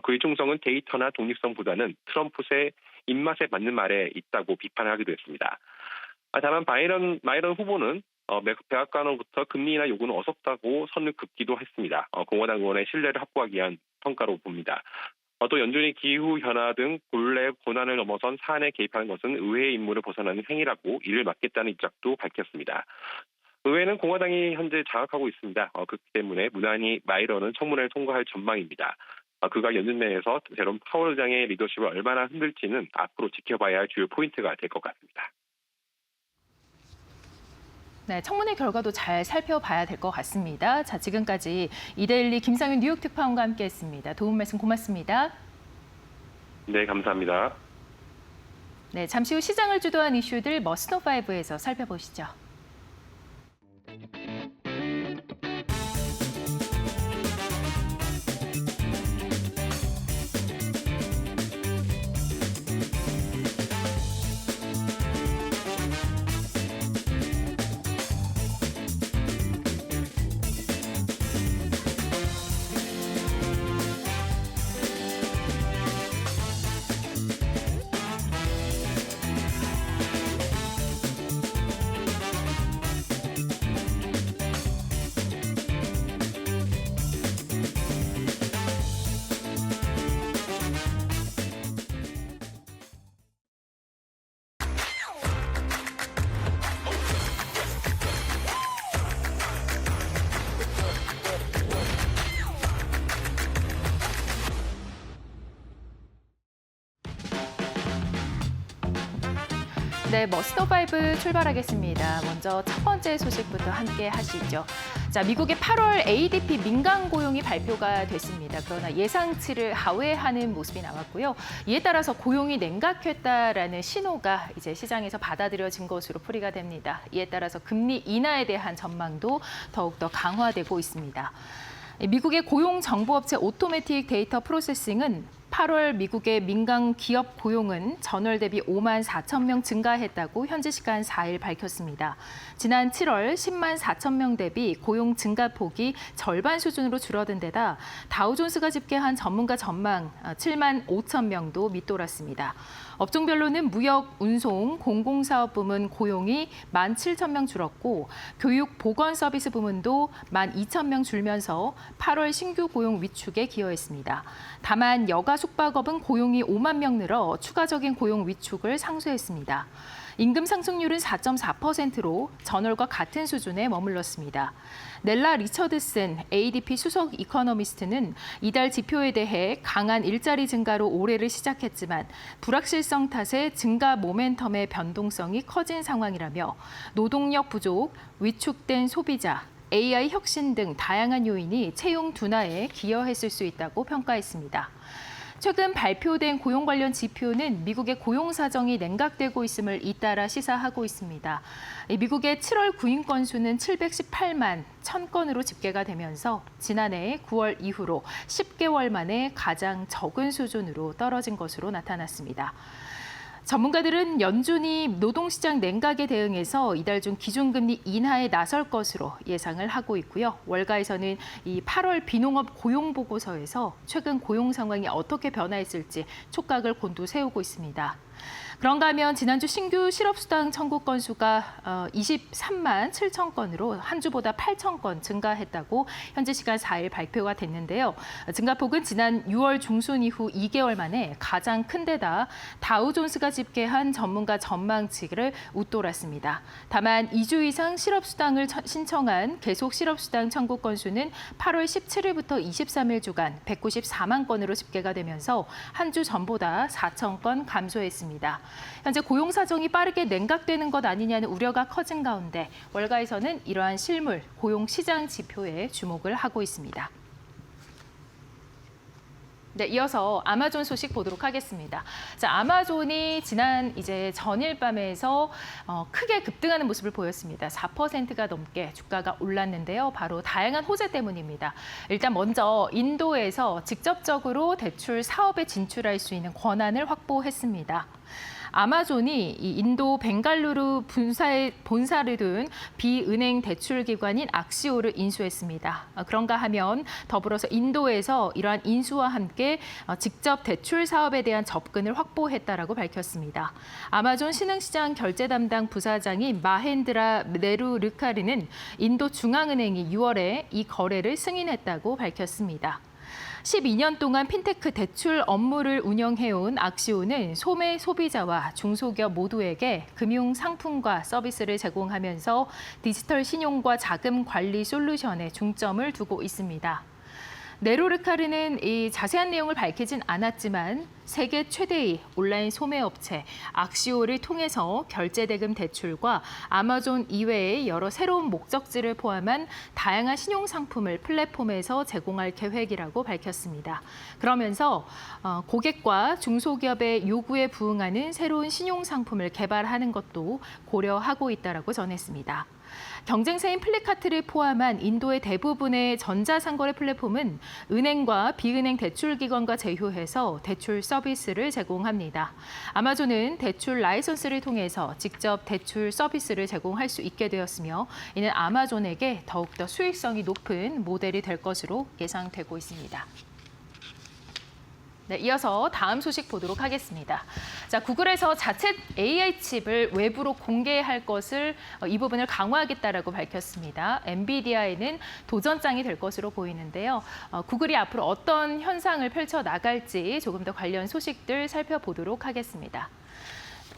C: 그의 충성은 데이터나 독립성보다는 트럼프의 입맛에 맞는 말에 있다고 비판하기도 했습니다. 다만 마이런 후보는 백악관으로부터 금리 인하 요구는 어섭다고 선을 긋기도 했습니다. 공화당 의원의 신뢰를 확보하기 위한 평가로 봅니다. 또 연준이 기후 변화 등 본래 권한을 넘어선 사안에 개입하는 것은 의회의 임무를 벗어나는 행위라고 이를 막겠다는 입장도 밝혔습니다. 의회는 공화당이 현재 장악하고 있습니다. 그렇기 때문에 무난히 마이런은 청문회를 통과할 전망입니다. 그가 연준 내에서 제롬 파월 의장의 리더십을 얼마나 흔들지는 앞으로 지켜봐야 할 주요 포인트가 될 것 같습니다.
A: 네, 청문회 결과도 잘 살펴봐야 될 것 같습니다. 자, 지금까지 이데일리 김상윤 뉴욕 특파원과 함께했습니다. 도움 말씀 고맙습니다.
C: 네, 감사합니다.
A: 네, 잠시 후 시장을 주도한 이슈들 머스노5에서 살펴보시죠. 네, 머스노5 출발하겠습니다. 먼저 첫 번째 소식부터 함께 하시죠. 자, 미국의 8월 ADP 민간 고용이 발표가 됐습니다. 그러나 예상치를 하회하는 모습이 나왔고요. 이에 따라서 고용이 냉각했다라는 신호가 이제 시장에서 받아들여진 것으로 풀이가 됩니다. 이에 따라서 금리 인하에 대한 전망도 더욱더 강화되고 있습니다. 미국의 고용정보업체 오토매틱 데이터 프로세싱은 8월 미국의 민간 기업 고용은 전월 대비 5만 4천 명 증가했다고 현지 시간 4일 밝혔습니다. 지난 7월 10만 4천 명 대비 고용 증가폭이 절반 수준으로 줄어든 데다 다우존스가 집계한 전문가 전망 7만 5천 명도 밑돌았습니다. 업종별로는 무역, 운송, 공공사업 부문 고용이 1만 7천 명 줄었고 교육, 보건 서비스 부문도 1만 2천 명 줄면서 8월 신규 고용 위축에 기여했습니다. 다만 여가 숙박업은 고용이 5만 명 늘어 추가적인 고용 위축을 상쇄했습니다. 임금 상승률은 4.4%로 전월과 같은 수준에 머물렀습니다. 넬라 리처드슨 ADP 수석 이코노미스트는 이달 지표에 대해 강한 일자리 증가로 올해를 시작했지만 불확실성 탓에 증가 모멘텀의 변동성이 커진 상황이라며 노동력 부족, 위축된 소비자, AI 혁신 등 다양한 요인이 채용 둔화에 기여했을 수 있다고 평가했습니다. 최근 발표된 고용 관련 지표는 미국의 고용 사정이 냉각되고 있음을 잇따라 시사하고 있습니다. 미국의 7월 구인 건수는 718만 1000건으로 집계가 되면서 지난해 9월 이후로 10개월 만에 가장 적은 수준으로 떨어진 것으로 나타났습니다. 전문가들은 연준이 노동시장 냉각에 대응해서 이달 중 기준금리 인하에 나설 것으로 예상을 하고 있고요. 월가에서는 이 8월 비농업 고용보고서에서 최근 고용 상황이 어떻게 변화했을지 촉각을 곤두세우고 있습니다. 그런가 하면 지난주 신규 실업수당 청구 건수가 23만 7천 건으로 한 주보다 8천 건 증가했다고 현지 시간 4일 발표가 됐는데요. 증가폭은 지난 6월 중순 이후 2개월 만에 가장 큰 데다 다우존스가 집계한 전문가 전망치를 웃돌았습니다. 다만 2주 이상 실업수당을 신청한 계속 실업수당 청구 건수는 8월 17일부터 23일 주간 194만 건으로 집계가 되면서 한 주 전보다 4천 건 감소했습니다. 현재 고용 사정이 빠르게 냉각되는 것 아니냐는 우려가 커진 가운데 월가에서는 이러한 실물, 고용 시장 지표에 주목을 하고 있습니다. 네, 이어서 아마존 소식 보도록 하겠습니다. 자, 아마존이 지난 전일 밤에서 크게 급등하는 모습을 보였습니다. 4%가 넘게 주가가 올랐는데요. 바로 다양한 호재 때문입니다. 일단 먼저 인도에서 직접적으로 대출 사업에 진출할 수 있는 권한을 확보했습니다. 아마존이 이 인도 벵갈루루 본사를 둔 비은행 대출 기관인 악시오를 인수했습니다. 그런가 하면 더불어서 인도에서 이러한 인수와 함께 직접 대출 사업에 대한 접근을 확보했다라고 밝혔습니다. 아마존 신흥시장 결제 담당 부사장인 마헨드라 네루르카리는 인도 중앙은행이 6월에 이 거래를 승인했다고 밝혔습니다. 12년 동안 핀테크 대출 업무를 운영해온 악시오는 소매 소비자와 중소기업 모두에게 금융 상품과 서비스를 제공하면서 디지털 신용과 자금 관리 솔루션에 중점을 두고 있습니다. 네로르카르는 이 자세한 내용을 밝히진 않았지만 세계 최대의 온라인 소매업체 악시오를 통해서 결제대금 대출과 아마존 이외의 여러 새로운 목적지를 포함한 다양한 신용상품을 플랫폼에서 제공할 계획이라고 밝혔습니다. 그러면서 고객과 중소기업의 요구에 부응하는 새로운 신용상품을 개발하는 것도 고려하고 있다라고 전했습니다. 경쟁사인 플리카트를 포함한 인도의 대부분의 전자상거래 플랫폼은 은행과 비은행 대출기관과 제휴해서 대출 서비스를 제공합니다. 아마존은 대출 라이선스를 통해서 직접 대출 서비스를 제공할 수 있게 되었으며 이는 아마존에게 더욱더 수익성이 높은 모델이 될 것으로 예상되고 있습니다. 네, 이어서 다음 소식 보도록 하겠습니다. 자, 구글에서 자체 AI 칩을 외부로 공개할 것을 이 부분을 강화하겠다라고 밝혔습니다. 엔비디아에는 도전장이 될 것으로 보이는데요. 구글이 앞으로 어떤 현상을 펼쳐 나갈지 조금 더 관련 소식들 살펴보도록 하겠습니다.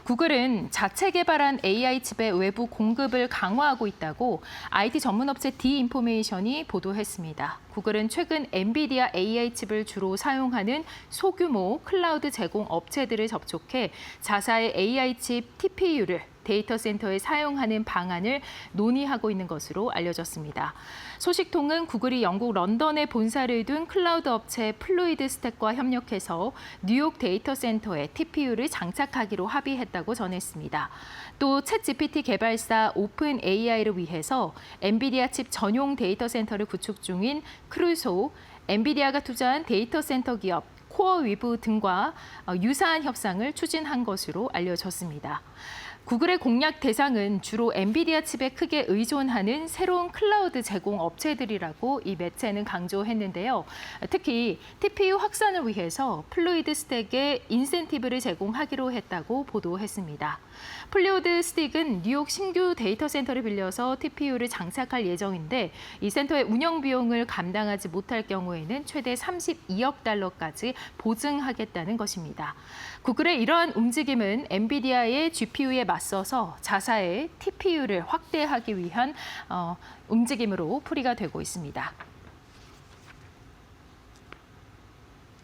A: 구글은 자체 개발한 AI 칩의 외부 공급을 강화하고 있다고 IT 전문업체 디인포메이션이 보도했습니다. 구글은 최근 엔비디아 AI 칩을 주로 사용하는 소규모 클라우드 제공 업체들을 접촉해 자사의 AI 칩 TPU를 데이터 센터에 사용하는 방안을 논의하고 있는 것으로 알려졌습니다. 소식통은 구글이 영국 런던에 본사를 둔 클라우드 업체 플루이드 스택과 협력해서 뉴욕 데이터 센터에 TPU를 장착하기로 합의했다고 전했습니다. 또 챗GPT 개발사 오픈 AI를 위해서 엔비디아 칩 전용 데이터 센터를 구축 중인 크루소, 엔비디아가 투자한 데이터 센터 기업 코어위브 등과 유사한 협상을 추진한 것으로 알려졌습니다. 구글의 공략 대상은 주로 엔비디아 칩에 크게 의존하는 새로운 클라우드 제공 업체들이라고 이 매체는 강조했는데요. 특히 TPU 확산을 위해서 플루이드 스택에 인센티브를 제공하기로 했다고 보도했습니다. 플루이드 스택은 뉴욕 신규 데이터 센터를 빌려서 TPU를 장착할 예정인데 이 센터의 운영 비용을 감당하지 못할 경우에는 최대 32억 달러까지 보증하겠다는 것입니다. 구글의 이러한 움직임은 엔비디아의 GPU에 맞서서 자사의 TPU를 확대하기 위한 움직임으로 풀이가 되고 있습니다.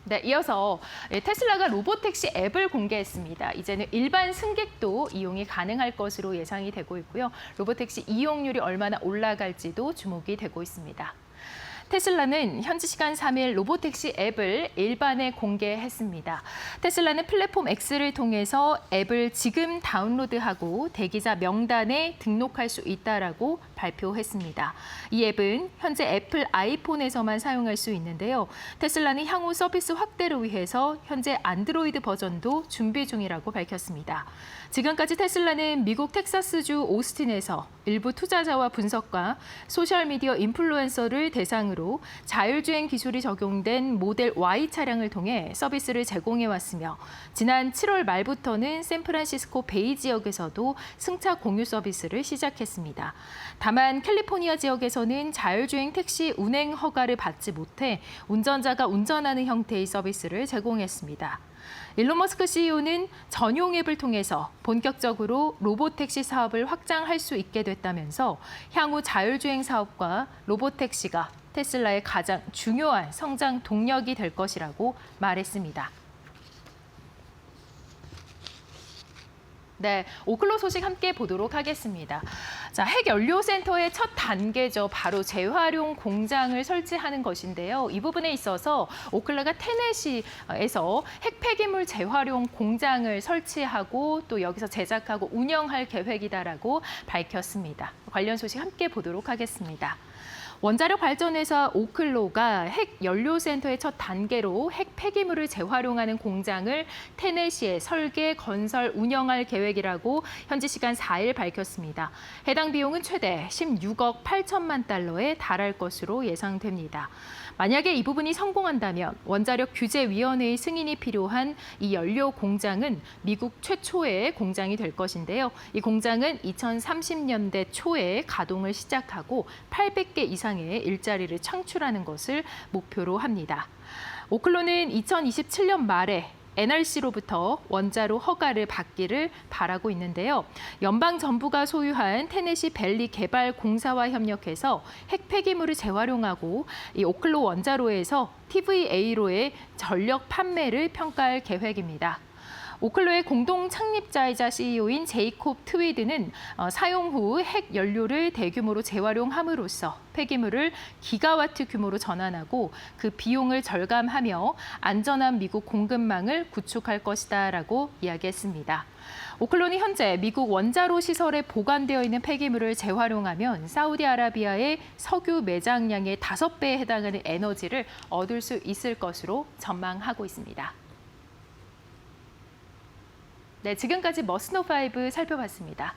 A: 네, 이어서 테슬라가 로보택시 앱을 공개했습니다. 이제는 일반 승객도 이용이 가능할 것으로 예상이 되고 있고요. 로보택시 이용률이 얼마나 올라갈지도 주목이 되고 있습니다. 테슬라는 현지 시간 3일 로보택시 앱을 일반에 공개했습니다. 테슬라는 플랫폼 X를 통해서 앱을 지금 다운로드하고 대기자 명단에 등록할 수 있다라고 발표했습니다. 이 앱은 현재 애플 아이폰에서만 사용할 수 있는데요. 테슬라는 향후 서비스 확대를 위해서 현재 안드로이드 버전도 준비 중이라고 밝혔습니다. 지금까지 테슬라는 미국 텍사스주 오스틴에서 일부 투자자와 분석가, 소셜미디어 인플루언서를 대상으로 자율주행 기술이 적용된 모델 Y 차량을 통해 서비스를 제공해왔으며 지난 7월 말부터는 샌프란시스코 베이 지역에서도 승차 공유 서비스를 시작했습니다. 다만 캘리포니아 지역에서는 자율주행 택시 운행 허가를 받지 못해 운전자가 운전하는 형태의 서비스를 제공했습니다. 일론 머스크 CEO는 전용 앱을 통해서 본격적으로 로보택시 사업을 확장할 수 있게 됐다면서 향후 자율주행 사업과 로보택시가 테슬라의 가장 중요한 성장 동력이 될 것이라고 말했습니다. 네, 오클로 소식 함께 보도록 하겠습니다. 자, 핵연료센터의 첫 단계죠. 바로 재활용 공장을 설치하는 것인데요. 이 부분에 있어서 오클라가 테네시에서 핵 폐기물 재활용 공장을 설치하고 또 여기서 제작하고 운영할 계획이다라고 밝혔습니다. 관련 소식 함께 보도록 하겠습니다. 원자력 발전회사 오클로가 핵연료센터의 첫 단계로 핵 폐기물을 재활용하는 공장을 테네시에 설계, 건설, 운영할 계획이라고 현지 시간 4일 밝혔습니다. 해당 비용은 최대 16억 8천만 달러에 달할 것으로 예상됩니다. 만약에 이 부분이 성공한다면 원자력 규제위원회의 승인이 필요한 이 연료 공장은 미국 최초의 공장이 될 것인데요. 이 공장은 2030년대 초에 가동을 시작하고 800개 이상의 일자리를 창출하는 것을 목표로 합니다. 오클로는 2027년 말에 NRC로부터 원자로 허가를 받기를 바라고 있는데요. 연방 정부가 소유한 테네시 밸리 개발 공사와 협력해서 핵 폐기물을 재활용하고 이 오클로 원자로에서 TVA로의 전력 판매를 평가할 계획입니다. 오클로의 공동 창립자이자 CEO인 제이콥 트위드는 사용 후 핵 연료를 대규모로 재활용함으로써 폐기물을 기가와트 규모로 전환하고 그 비용을 절감하며 안전한 미국 공급망을 구축할 것이다라고 이야기했습니다. 오클로는 현재 미국 원자로 시설에 보관되어 있는 폐기물을 재활용하면 사우디아라비아의 석유 매장량의 5배에 해당하는 에너지를 얻을 수 있을 것으로 전망하고 있습니다. 네, 지금까지 머스노5 살펴봤습니다.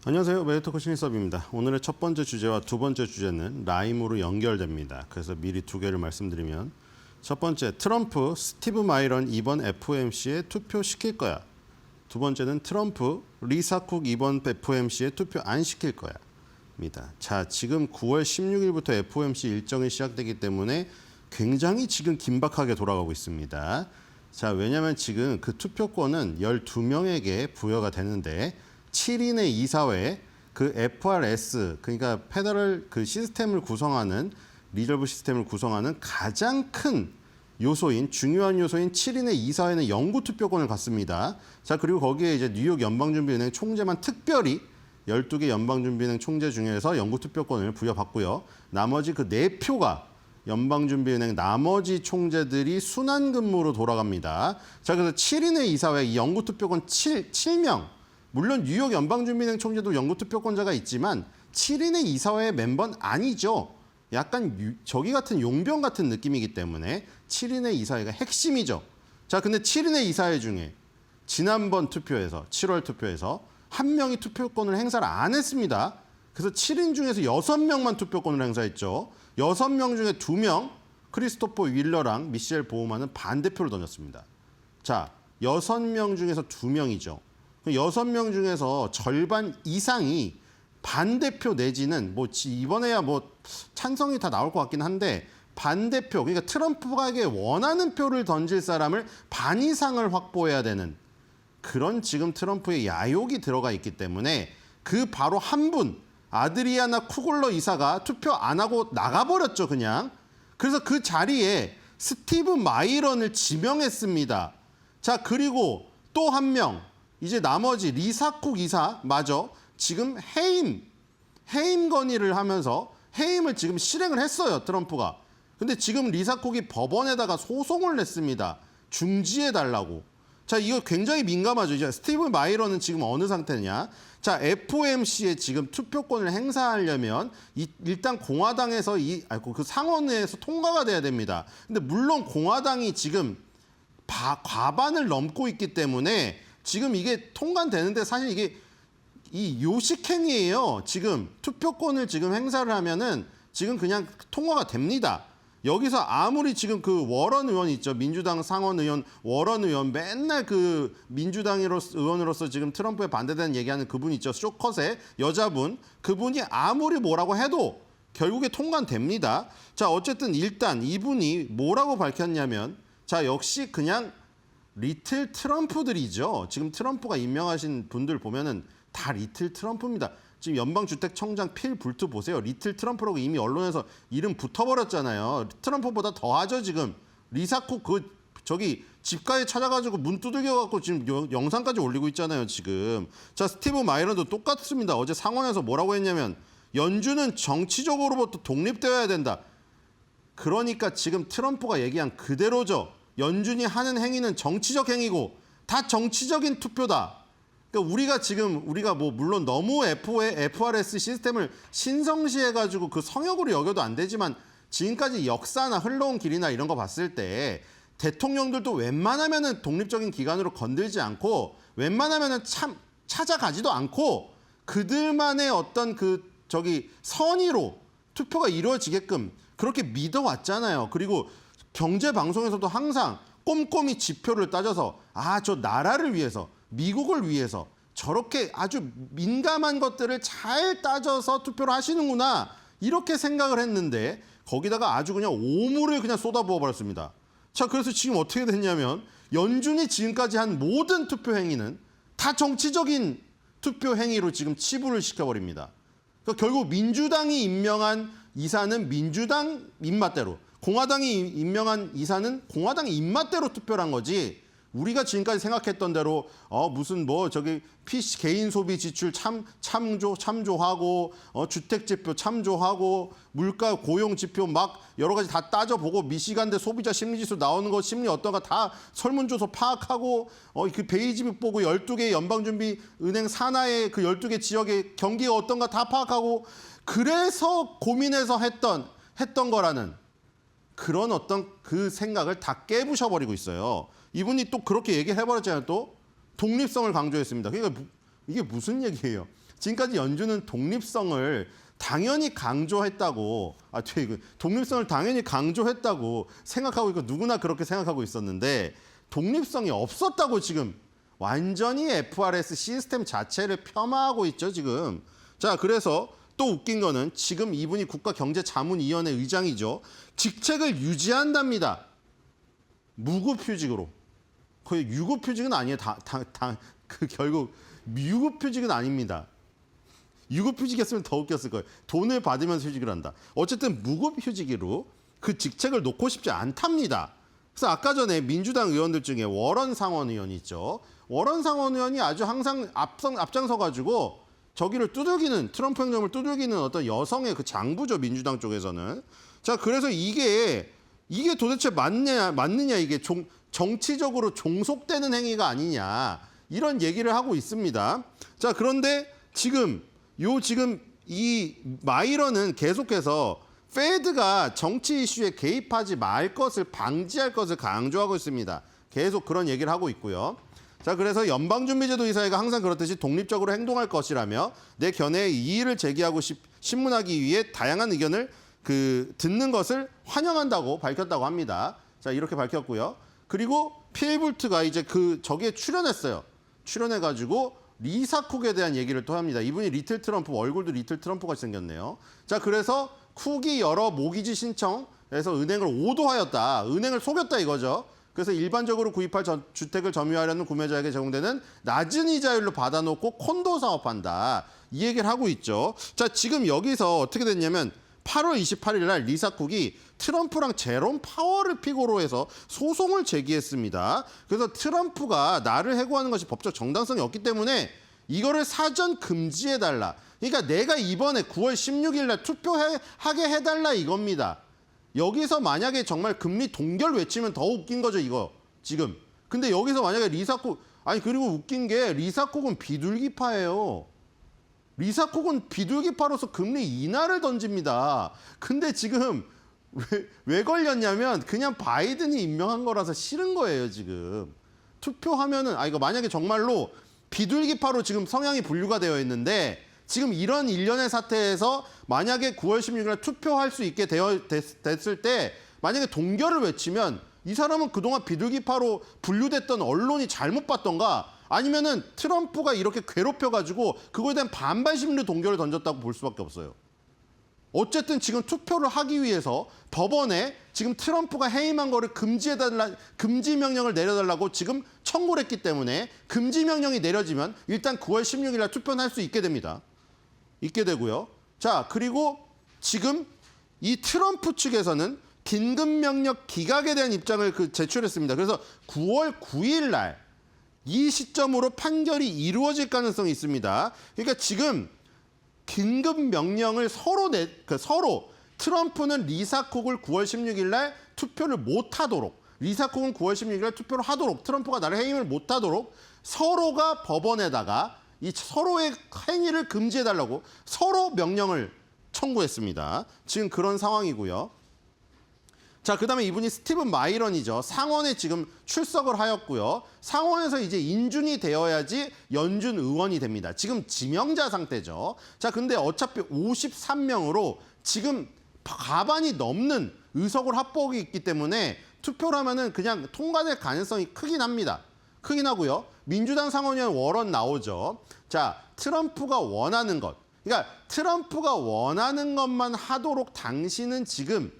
D: 안녕하세요. 메디토크 신일섭입니다. 오늘의 첫 번째 주제와 두 번째 주제는 라임으로 연결됩니다. 그래서 미리 두 개를 말씀드리면 첫 번째, 트럼프 스티브 마이런 이번 FOMC에 투표시킬 거야. 두 번째는 트럼프 리사 쿡 이번 FOMC에 투표 안 시킬 거야. 입니다. 자, 지금 9월 16일부터 FOMC 일정이 시작되기 때문에 굉장히 지금 긴박하게 돌아가고 있습니다. 자, 왜냐하면 지금 그 투표권은 12명에게 부여가 되는데 7인의 이사회 그 FRS 그러니까 페더럴 그 시스템을 구성하는 리저브 시스템을 구성하는 가장 큰 요소인 중요한 요소인 7인의 이사회는 영구 투표권을 갖습니다. 자, 그리고 거기에 이제 뉴욕 연방준비은행 총재만 특별히 12개 연방준비은행 총재 중에서 영구 투표권을 부여받고요. 나머지 그 4표가 연방준비은행 나머지 총재들이 순환근무로 돌아갑니다. 자, 그래서 7인의 이사회 이 영구 투표권 7명. 물론 뉴욕 연방준비은행 총재도 영구 투표권자가 있지만 7인의 이사회의 멤버는 아니죠. 약간 저기 같은 용병 같은 느낌이기 때문에 7인의 이사회가 핵심이죠. 자, 근데 7인의 이사회 중에 지난번 투표에서 7월 투표에서 한 명이 투표권을 행사를 안 했습니다. 그래서 7인 중에서 6명만 투표권을 행사했죠. 6명 중에 2명 크리스토퍼 윌러랑 미셸 보우만은 반대표를 던졌습니다. 자, 6명 중에서 2명이죠. 6명 중에서 절반 이상이 반대표 내지는 뭐 이번에야 뭐 찬성이 다 나올 것 같긴 한데 반대표, 그러니까 트럼프에게 원하는 표를 던질 사람을 반 이상을 확보해야 되는 그런 지금 트럼프의 야욕이 들어가 있기 때문에 그 바로 한 분, 아드리아나 쿠글러 이사가 투표 안 하고 나가버렸죠, 그냥. 그래서 그 자리에 스티브 마이런을 지명했습니다. 자, 그리고 또 한 명, 이제 나머지 리사 쿡 이사, 맞아. 지금 해임 건의를 하면서 해임을 지금 실행을 했어요, 트럼프가. 근데 지금 리사 쿡이 법원에다가 소송을 냈습니다. 중지해달라고. 자, 이거 굉장히 민감하죠. 이제 스티브 마이런은 지금 어느 상태냐. 자, FOMC에 지금 투표권을 행사하려면 일단 공화당에서 그 상원에서 통과가 돼야 됩니다. 근데 물론 공화당이 지금 과반을 넘고 있기 때문에 지금 이게 통과되는데 사실 이게 이 요식행위예요. 지금 투표권을 지금 행사를 하면은 지금 그냥 통과가 됩니다. 여기서 아무리 지금 그 워런 의원 있죠. 민주당 상원 의원, 워런 의원 맨날 그 민주당 의원으로서 지금 트럼프에 반대되는 얘기하는 그분 있죠. 쇼컷의 여자분. 그분이 아무리 뭐라고 해도 결국에 통과됩니다. 자, 어쨌든 일단 이분이 뭐라고 밝혔냐면 자, 역시 그냥 리틀 트럼프들이죠. 지금 트럼프가 임명하신 분들 보면은 다 리틀 트럼프입니다. 지금 연방주택청장 필 불트 보세요. 리틀 트럼프라고 이미 언론에서 이름 붙어버렸잖아요. 트럼프보다 더하죠 지금. 리사코 저기 집가에 찾아가지고 문 두들겨갖고 지금 영상까지 올리고 있잖아요 지금. 자, 스티브 마이런도 똑같습니다. 어제 상원에서 뭐라고 했냐면 연준은 정치적으로부터 독립되어야 된다. 그러니까 지금 트럼프가 얘기한 그대로죠. 연준이 하는 행위는 정치적 행위고 다 정치적인 투표다. 그러니까 우리가 뭐 물론 너무 FRS 시스템을 신성시해가지고 그 성역으로 여겨도 안 되지만 지금까지 역사나 흘러온 길이나 이런 거 봤을 때 대통령들도 웬만하면은 독립적인 기관으로 건들지 않고 웬만하면은 찾아가지도 않고 그들만의 어떤 선의로 투표가 이루어지게끔 그렇게 믿어왔잖아요. 그리고 경제 방송에서도 항상 꼼꼼히 지표를 따져서 저 나라를 위해서 미국을 위해서 저렇게 아주 민감한 것들을 잘 따져서 투표를 하시는구나 이렇게 생각을 했는데 거기다가 아주 그냥 오물을 그냥 쏟아부어 버렸습니다. 자, 그래서 지금 어떻게 됐냐면 연준이 지금까지 한 모든 투표 행위는 다 정치적인 투표 행위로 지금 치부를 시켜버립니다. 그러니까 결국 민주당이 임명한 이사는 민주당 입맛대로, 공화당이 임명한 이사는 공화당 입맛대로 투표를 한 거지. 우리가 지금까지 생각했던 대로 무슨 개인 소비 지출 참조하고 주택 지표 참조하고 물가 고용 지표 막 여러 가지 다 따져보고 미시간대 소비자 심리지수 나오는 거 심리 어떤가 다 설문조사 파악하고 그 베이지북 보고 12개 연방준비은행 산하의 그 12개 지역의 경기가 어떤가 다 파악하고 그래서 고민해서 했던 거라는 그런 어떤 그 생각을 다 깨부셔버리고 있어요. 이분이 또 그렇게 얘기를 해버렸잖아요. 또 독립성을 강조했습니다. 그러니까 이게 무슨 얘기예요? 지금까지 연준은 독립성을 당연히 강조했다고, 독립성을 당연히 강조했다고 생각하고 있고 누구나 그렇게 생각하고 있었는데 독립성이 없었다고 지금 완전히 FRS 시스템 자체를 폄하하고 있죠, 지금. 자, 그래서 또 웃긴 거는 지금 이분이 국가경제자문위원회 의장이죠. 직책을 유지한답니다. 무급휴직으로. 거의 유급휴직은 아니에요. 결국 유급휴직은 아닙니다. 유급휴직이었으면 더 웃겼을 거예요. 돈을 받으면서 휴직을 한다. 어쨌든 무급휴직으로 그 직책을 놓고 싶지 않답니다. 그래서 아까 전에 민주당 의원들 중에 워런 상원 의원이 있죠. 워런 상원 의원이 아주 항상 앞장서가지고 저기를 트럼프 행정을 두들기는 어떤 여성의 그 장부죠. 민주당 쪽에서는. 자, 그래서 이게 도대체 맞느냐 이게 정치적으로 종속되는 행위가 아니냐 이런 얘기를 하고 있습니다. 자, 그런데 지금 이 마이런은 계속해서 페드가 정치 이슈에 개입하지 말 것을 방지할 것을 강조하고 있습니다. 계속 그런 얘기를 하고 있고요. 자, 그래서 연방준비제도 이사회가 항상 그렇듯이 독립적으로 행동할 것이라며 내 견해에 이의를 제기하고 신문하기 위해 다양한 의견을 듣는 것을 환영한다고 밝혔다고 합니다. 자, 이렇게 밝혔고요. 그리고 필불트가 이제 저기에 출연했어요. 출연해가지고 리사 쿡에 대한 얘기를 또 합니다. 이분이 리틀 트럼프, 얼굴도 리틀 트럼프같이 생겼네요. 자, 그래서 쿡이 여러 모기지 신청에서 은행을 오도하였다. 은행을 속였다 이거죠. 그래서 일반적으로 구입할 주택을 점유하려는 구매자에게 제공되는 낮은 이자율로 받아놓고 콘도 사업한다. 이 얘기를 하고 있죠. 자, 지금 여기서 어떻게 됐냐면 8월 28일 날 리사 쿡이 트럼프랑 제롬 파월을 피고로 해서 소송을 제기했습니다. 그래서 트럼프가 나를 해고하는 것이 법적 정당성이 없기 때문에 이거를 사전 금지해달라. 그러니까 내가 이번에 9월 16일 날 투표하게 해달라 이겁니다. 여기서 만약에 정말 금리 동결 외치면 더 웃긴 거죠, 이거 지금. 근데 여기서 만약에 리사 쿡, 그리고 웃긴 게 리사 쿡은 비둘기파예요. 리사 쿡은 비둘기파로서 금리 인하를 던집니다. 근데 지금 왜 걸렸냐면 그냥 바이든이 임명한 거라서 싫은 거예요, 지금. 투표하면은, 이거 만약에 정말로 비둘기파로 지금 성향이 분류가 되어 있는데 지금 이런 일련의 사태에서 만약에 9월 16일 날 투표할 수 있게 됐을 때 만약에 동결을 외치면 이 사람은 그동안 비둘기파로 분류됐던 언론이 잘못 봤던가 아니면은 트럼프가 이렇게 괴롭혀가지고 그거에 대한 반발 심리로 동결을 던졌다고 볼 수밖에 없어요. 어쨌든 지금 투표를 하기 위해서 법원에 지금 트럼프가 해임한 거를 금지 명령을 내려달라고 지금 청구를 했기 때문에 금지 명령이 내려지면 일단 9월 16일 날 투표는 할 수 있게 됩니다. 있게 되고요. 자, 그리고 지금 이 트럼프 측에서는 긴급 명령 기각에 대한 입장을 제출했습니다. 그래서 9월 9일 날 이 시점으로 판결이 이루어질 가능성이 있습니다. 그러니까 지금 긴급 명령을 서로 트럼프는 리사 콕을 9월 16일 날 투표를 못하도록 리사 콕은 9월 16일 날 투표를 하도록 트럼프가 나를 해임을 못하도록 서로가 법원에다가 이 서로의 행위를 금지해달라고 서로 명령을 청구했습니다. 지금 그런 상황이고요. 자, 그다음에 이분이 스티븐 마이런이죠. 상원에 지금 출석을 하였고요. 상원에서 이제 인준이 되어야지 연준 의원이 됩니다. 지금 지명자 상태죠. 자, 근데 어차피 53명으로 지금 과반이 넘는 의석을 확보하고 있기 때문에 투표를 하면은 그냥 통과될 가능성이 크긴 합니다. 크긴 하고요. 민주당 상원의원 워런 나오죠. 자, 트럼프가 원하는 것. 그러니까 트럼프가 원하는 것만 하도록 당신은 지금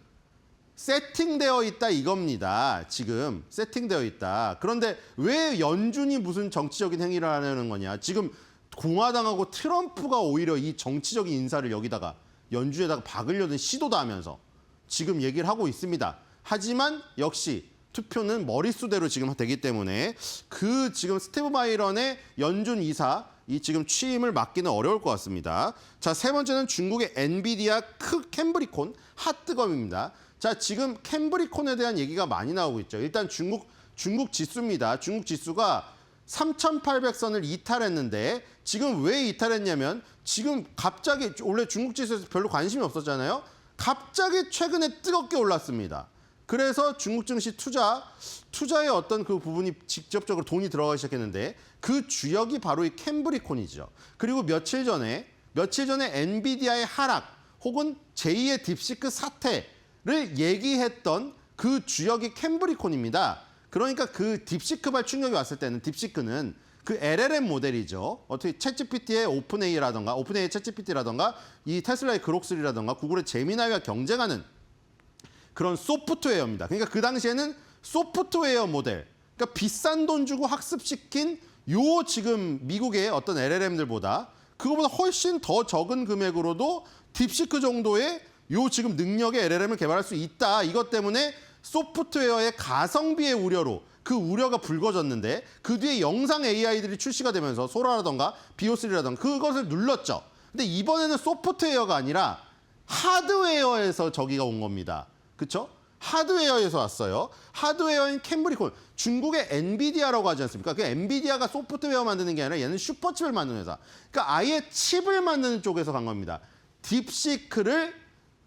D: 세팅되어 있다 이겁니다. 지금 세팅되어 있다. 그런데 왜 연준이 무슨 정치적인 행위를 하려는 거냐. 지금 공화당하고 트럼프가 오히려 이 정치적인 인사를 여기다가 연준에다가 박으려는 시도도 하면서 지금 얘기를 하고 있습니다. 하지만 역시 투표는 머릿수대로 지금 되기 때문에 그 지금 스티브 마이런의 연준 이사 이 지금 취임을 막기는 어려울 것 같습니다. 자, 세 번째는 중국의 엔비디아 캠브리콘 핫뜨검입니다. 자, 지금 캠브리콘에 대한 얘기가 많이 나오고 있죠. 일단 중국 지수입니다. 중국 지수가 3,800선을 이탈했는데 지금 왜 이탈했냐면 지금 갑자기 원래 중국 지수에서 별로 관심이 없었잖아요. 갑자기 최근에 뜨겁게 올랐습니다. 그래서 중국 증시 투자의 어떤 그 부분이 직접적으로 돈이 들어가기 시작했는데 그 주역이 바로 이 캠브리콘이죠. 그리고 며칠 전에 엔비디아의 하락 혹은 제2의 딥시크 사태를 얘기했던 그 주역이 캠브리콘입니다. 그러니까 그 딥시크발 충격이 왔을 때는 딥시크는 그 LLM 모델이죠. 어떻게 챗GPT의 오픈AI의 챗GPT라던가 이 테슬라의 그록3라던가 구글의 제미나이와 경쟁하는 그런 소프트웨어입니다. 그러니까 그 당시에는 소프트웨어 모델, 그러니까 비싼 돈 주고 학습시킨 요 지금 미국의 어떤 LLM들보다 그거보다 훨씬 더 적은 금액으로도 딥시크 정도의 요 지금 능력의 LLM을 개발할 수 있다. 이것 때문에 소프트웨어의 가성비의 우려로 그 우려가 불거졌는데 그 뒤에 영상 AI들이 출시가 되면서 소라라던가 비오3라던가 그것을 눌렀죠. 근데 이번에는 소프트웨어가 아니라 하드웨어에서 저기가 온 겁니다. 그렇죠? 하드웨어에서 왔어요. 하드웨어인 캠브리콘. 중국의 엔비디아라고 하지 않습니까? 그 엔비디아가 소프트웨어 만드는 게 아니라 얘는 슈퍼칩을 만드는 회사. 그러니까 아예 칩을 만드는 쪽에서 간 겁니다. 딥시크를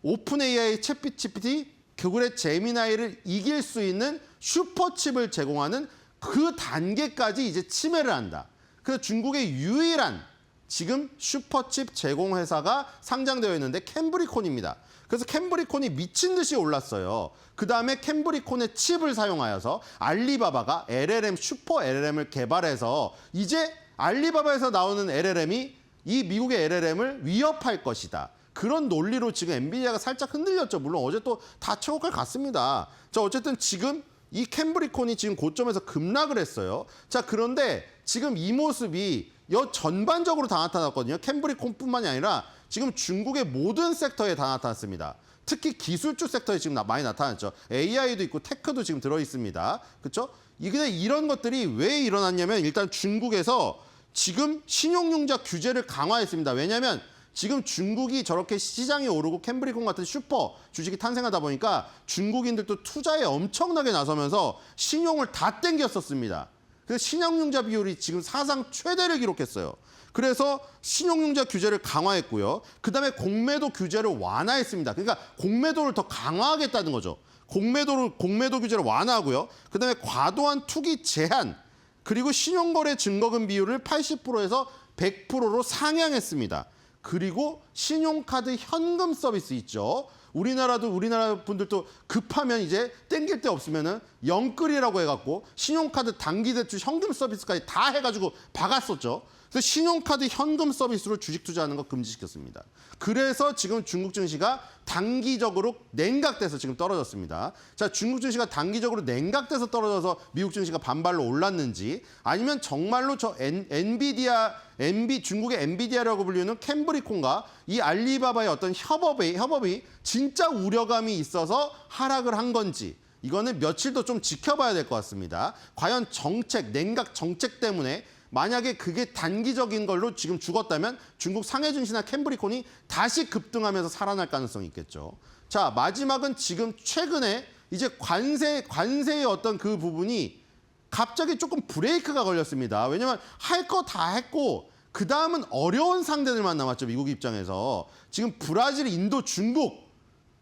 D: 오픈AI, 챗GPT, 구글의 제미나이를 이길 수 있는 슈퍼칩을 제공하는 그 단계까지 이제 침해를 한다. 그래서 중국의 유일한 지금 슈퍼칩 제공 회사가 상장되어 있는데 캠브리콘입니다. 그래서 캠브리콘이 미친 듯이 올랐어요. 그 다음에 캠브리콘의 칩을 사용하여서 알리바바가 슈퍼 LLM을 개발해서 이제 알리바바에서 나오는 LLM이 이 미국의 LLM을 위협할 것이다. 그런 논리로 지금 엔비디아가 살짝 흔들렸죠. 물론 어제 또 다 최고가를 갔습니다. 자, 어쨌든 지금 이 캠브리콘이 지금 고점에서 급락을 했어요. 자, 그런데 지금 이 모습이 전반적으로 다 나타났거든요. 캠브리콘뿐만이 아니라 지금 중국의 모든 섹터에 다 나타났습니다. 특히 기술주 섹터에 지금 많이 나타났죠. AI도 있고 테크도 지금 들어있습니다. 그렇죠? 이런 것들이 왜 일어났냐면 일단 중국에서 지금 신용융자 규제를 강화했습니다. 왜냐하면 지금 중국이 저렇게 시장이 오르고 캠브리콘 같은 슈퍼 주식이 탄생하다 보니까 중국인들도 투자에 엄청나게 나서면서 신용을 다 땡겼었습니다. 그래서 신용융자 비율이 지금 사상 최대를 기록했어요. 그래서 신용융자 규제를 강화했고요. 그다음에 공매도 규제를 완화했습니다. 그러니까 공매도를 더 강화하겠다는 거죠. 공매도 규제를 완화하고요. 그다음에 과도한 투기 제한 그리고 신용거래 증거금 비율을 80%에서 100%로 상향했습니다. 그리고 신용카드 현금 서비스 있죠. 우리나라 분들도 급하면 이제 땡길 데 없으면은 영끌이라고 해갖고 신용카드 단기대출 현금 서비스까지 다 해가지고 박았었죠. 그래서 신용카드 현금 서비스로 주식 투자하는 거 금지시켰습니다. 그래서 지금 중국 증시가 단기적으로 냉각돼서 지금 떨어졌습니다. 자, 중국 증시가 단기적으로 냉각돼서 떨어져서 미국 증시가 반발로 올랐는지, 아니면 정말로 저 중국의 엔비디아라고 불리는 캠브리콘과 이 알리바바의 어떤 협업이 진짜 우려감이 있어서 하락을 한 건지, 이거는 며칠 더 좀 지켜봐야 될 것 같습니다. 과연 냉각 정책 때문에 만약에 그게 단기적인 걸로 지금 죽었다면 중국 상해 증시나 캠브리콘이 다시 급등하면서 살아날 가능성이 있겠죠. 자, 마지막은 지금 최근에 이제 관세의 어떤 그 부분이 갑자기 조금 브레이크가 걸렸습니다. 왜냐하면 할 거 다 했고 그 다음은 어려운 상대들만 남았죠. 미국 입장에서. 지금 브라질, 인도, 중국,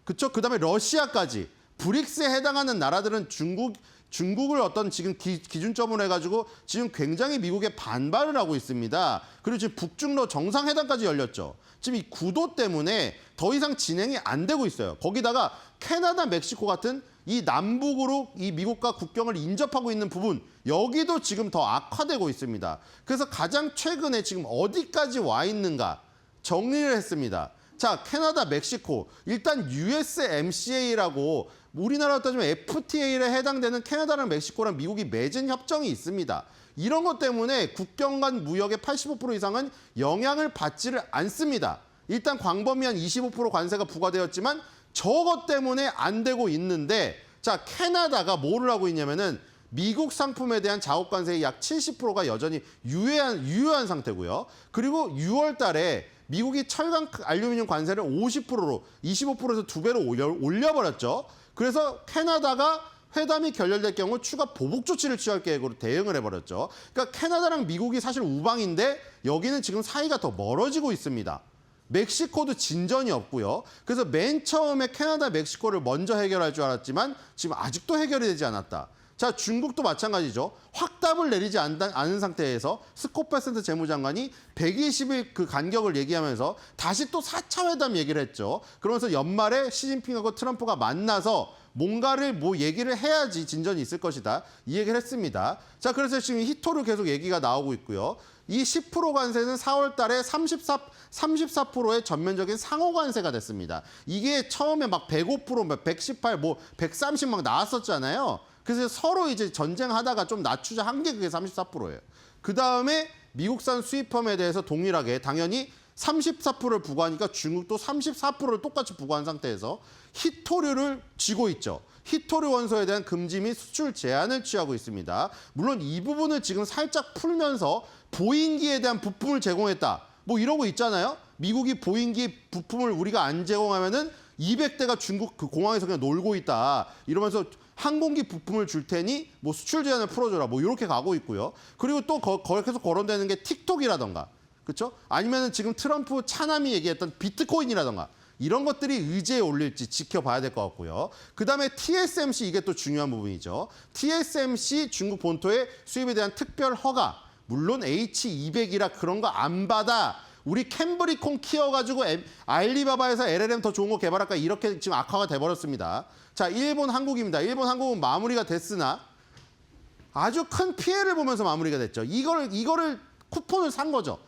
D: 그쵸? 그 다음에 러시아까지 브릭스에 해당하는 나라들은 중국을 어떤 지금 기준점으로 해가지고 지금 굉장히 미국에 반발을 하고 있습니다. 그리고 지금 북중러 정상회담까지 열렸죠. 지금 이 구도 때문에 더 이상 진행이 안 되고 있어요. 거기다가 캐나다, 멕시코 같은 이 남북으로 이 미국과 국경을 인접하고 있는 부분, 여기도 지금 더 악화되고 있습니다. 그래서 가장 최근에 지금 어디까지 와 있는가 정리를 했습니다. 자, 캐나다, 멕시코, 일단 USMCA라고 우리나라로 따지면 FTA에 해당되는 캐나다랑 멕시코랑 미국이 맺은 협정이 있습니다. 이런 것 때문에 국경 간 무역의 85% 이상은 영향을 받지를 않습니다. 일단 광범위한 25% 관세가 부과되었지만 저것 때문에 안 되고 있는데, 자, 캐나다가 뭐를 하고 있냐면은 미국 상품에 대한 자국 관세의 약 70%가 여전히 유효한 상태고요. 그리고 6월 달에 미국이 철강, 알루미늄 관세를 50%로 25%에서 2배로 올려버렸죠. 그래서 캐나다가 회담이 결렬될 경우 추가 보복 조치를 취할 계획으로 대응을 해버렸죠. 그러니까 캐나다랑 미국이 사실 우방인데 여기는 지금 사이가 더 멀어지고 있습니다. 멕시코도 진전이 없고요. 그래서 맨 처음에 캐나다, 멕시코를 먼저 해결할 줄 알았지만 지금 아직도 해결이 되지 않았다. 자, 중국도 마찬가지죠. 확답을 내리지 않은 상태에서 스콧 베센트 재무장관이 120일 그 간격을 얘기하면서 다시 또 4차 회담 얘기를 했죠. 그러면서 연말에 시진핑하고 트럼프가 만나서 뭔가를 얘기를 해야지 진전이 있을 것이다. 이 얘기를 했습니다. 자, 그래서 지금 히토류 계속 얘기가 나오고 있고요. 이 10% 관세는 4월 달에 34%의 전면적인 상호 관세가 됐습니다. 이게 처음에 막 105%, 118, 130 막 나왔었잖아요. 그래서 서로 이제 전쟁하다가 좀 낮추자 한 게 그게 34%예요. 그 다음에 미국산 수입품에 대해서 동일하게 당연히 34%를 부과하니까 중국도 34%를 똑같이 부과한 상태에서 히토류를 쥐고 있죠. 히토류 원소에 대한 금지 및 수출 제한을 취하고 있습니다. 물론 이 부분을 지금 살짝 풀면서 보잉기에 대한 부품을 제공했다. 이러고 있잖아요. 미국이 보잉기 부품을 우리가 안 제공하면은 200대가 중국 그 공항에서 그냥 놀고 있다. 이러면서 항공기 부품을 줄 테니 수출 제한을 풀어줘라. 이렇게 가고 있고요. 그리고 또 계속 거론되는 게 틱톡이라던가, 그렇죠? 아니면은 지금 트럼프 차남이 얘기했던 비트코인이라던가 이런 것들이 의제에 올릴지 지켜봐야 될 것 같고요. 그다음에 TSMC, 이게 또 중요한 부분이죠. TSMC 중국 본토의 수입에 대한 특별 허가, 물론 H200이라 그런 거 안 받아. 우리 캠브리콘 키워가지고 알리바바에서 LLM 더 좋은 거 개발할까, 이렇게 지금 악화가 돼버렸습니다. 자, 일본 한국입니다. 일본 한국은 마무리가 됐으나 아주 큰 피해를 보면서 마무리가 됐죠. 이거를 쿠폰을 산 거죠.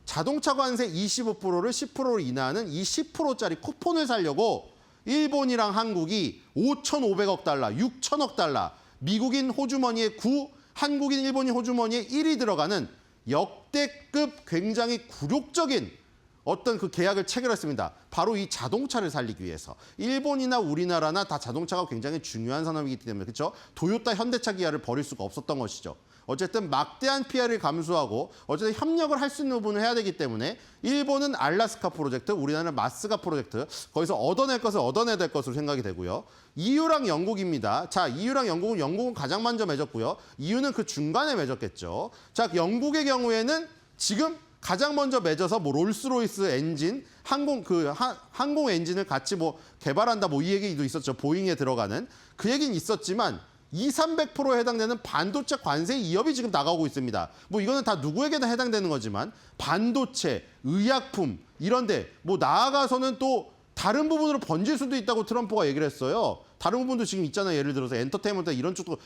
D: 자동차 관세 25%를 10%로 인하하는 이 10%짜리 쿠폰을 사려고 일본이랑 한국이 5,500억 달러, 6,000억 달러, 미국인 호주머니에 9, 한국인 일본인 호주머니에 1이 들어가는 역대급 굉장히 굴욕적인 어떤 그 계약을 체결했습니다. 바로 이 자동차를 살리기 위해서. 일본이나 우리나라나 다 자동차가 굉장히 중요한 산업이기 때문에, 그렇죠? 도요타, 현대차, 기아를 버릴 수가 없었던 것이죠. 어쨌든 막대한 피해를 감수하고 어쨌든 협력을 할 수 있는 부분을 해야 되기 때문에 일본은 알라스카 프로젝트, 우리나라는 마스가 프로젝트, 거기서 얻어낼 것을 얻어내야 될 것으로 생각이 되고요. EU랑 영국입니다. 자, EU랑 영국은 가장 먼저 맺었고요. EU는 그 중간에 맺었겠죠. 자, 영국의 경우에는 지금 가장 먼저 맺어서 롤스로이스 엔진, 항공 엔진을 같이 개발한다, 이 얘기도 있었죠. 보잉에 들어가는. 그 얘기는 있었지만 200~300%에 해당되는 반도체 관세 위협이 지금 나가고 있습니다. 이거는 다 누구에게나 해당되는 거지만 반도체, 의약품 이런데 나아가서는 또 다른 부분으로 번질 수도 있다고 트럼프가 얘기를 했어요. 다른 부분도 지금 있잖아요. 예를 들어서 엔터테인먼트 이런 쪽도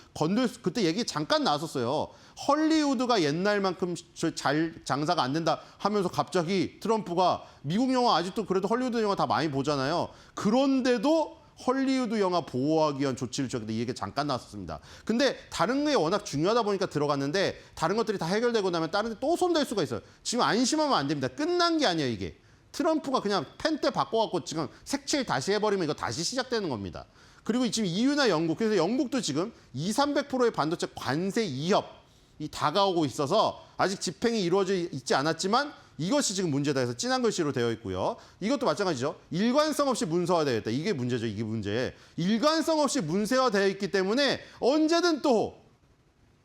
D: 그때 얘기 잠깐 나왔었어요. 헐리우드가 옛날만큼 잘 장사가 안 된다 하면서 갑자기 트럼프가 미국 영화 아직도 그래도 헐리우드 영화 다 많이 보잖아요. 그런데도 헐리우드 영화 보호하기 위한 조치를 취하겠다 이 얘기 잠깐 나왔었습니다. 근데 다른 게 워낙 중요하다 보니까 들어갔는데 다른 것들이 다 해결되고 나면 다른 데 또 손댈 수가 있어요. 지금 안심하면 안 됩니다. 끝난 게 아니에요, 이게. 트럼프가 그냥 펜 때 바꿔갖고 지금 색칠 다시 해버리면 이거 다시 시작되는 겁니다. 그리고 지금 EU나 영국, 그래서 영국도 지금 200~300%의 반도체 관세 이협이 다가오고 있어서 아직 집행이 이루어져 있지 않았지만 이것이 지금 문제다 해서 진한 글씨로 되어 있고요. 이것도 마찬가지죠. 일관성 없이 문서화되어 있다. 이게 문제죠. 이게 문제. 일관성 없이 문서화되어 있기 때문에 언제든 또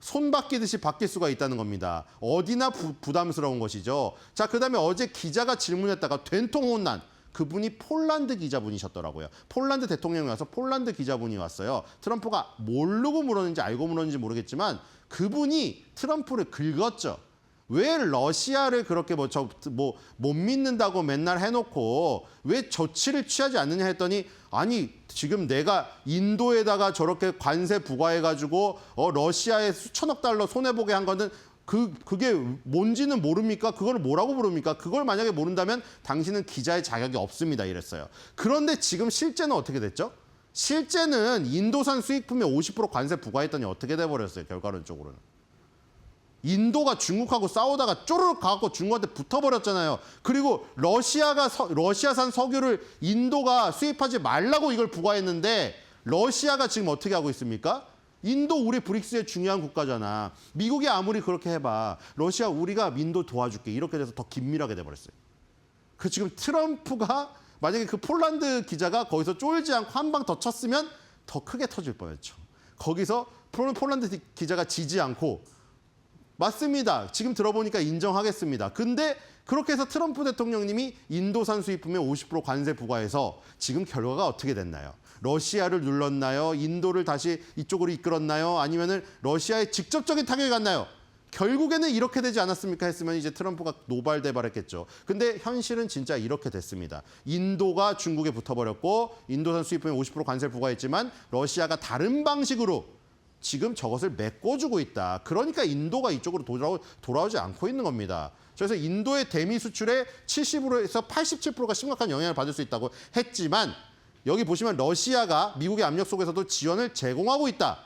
D: 손바뀌듯이 바뀔 수가 있다는 겁니다. 어디나 부담스러운 것이죠. 자, 그다음에 어제 기자가 질문했다가 된통 혼난. 그분이 폴란드 기자분이셨더라고요. 폴란드 대통령이 와서 폴란드 기자분이 왔어요. 트럼프가 모르고 물었는지 알고 물었는지 모르겠지만 그분이 트럼프를 긁었죠. 왜 러시아를 그렇게 못 믿는다고 맨날 해놓고 왜 조치를 취하지 않느냐 했더니 아니 지금 내가 인도에다가 저렇게 관세 부과해가지고 러시아에 수천억 달러 손해보게 한 거는 그게 뭔지는 모릅니까? 그걸 뭐라고 부릅니까? 그걸 만약에 모른다면 당신은 기자의 자격이 없습니다. 이랬어요. 그런데 지금 실제는 어떻게 됐죠? 실제는 인도산 수입품에 50% 관세 부과했더니 어떻게 돼버렸어요. 결과론적으로는. 인도가 중국하고 싸우다가 쪼르륵 가갖고 중국한테 붙어버렸잖아요. 그리고 러시아산 석유를 인도가 수입하지 말라고 이걸 부과했는데 러시아가 지금 어떻게 하고 있습니까? 인도 우리 브릭스의 중요한 국가잖아. 미국이 아무리 그렇게 해봐. 러시아 우리가 인도 도와줄게. 이렇게 돼서 더 긴밀하게 돼버렸어요. 그 지금 트럼프가 만약에 그 폴란드 기자가 거기서 쫄지 않고 한 방 더 쳤으면 더 크게 터질 뻔했죠. 거기서 폴란드 기자가 지지 않고 맞습니다. 지금 들어보니까 인정하겠습니다. 근데 그렇게 해서 트럼프 대통령님이 인도산 수입품에 50% 관세 부과해서 지금 결과가 어떻게 됐나요? 러시아를 눌렀나요? 인도를 다시 이쪽으로 이끌었나요? 아니면은 러시아에 직접적인 타격이 갔나요? 결국에는 이렇게 되지 않았습니까? 했으면 이제 트럼프가 노발대발했겠죠. 근데 현실은 진짜 이렇게 됐습니다. 인도가 중국에 붙어버렸고 인도산 수입품에 50% 관세를 부과했지만 러시아가 다른 방식으로 지금 저것을 메꿔주고 있다. 그러니까 인도가 이쪽으로 돌아오지 않고 있는 겁니다. 그래서 인도의 대미 수출의 70%에서 87%가 심각한 영향을 받을 수 있다고 했지만 여기 보시면 러시아가 미국의 압력 속에서도 지원을 제공하고 있다.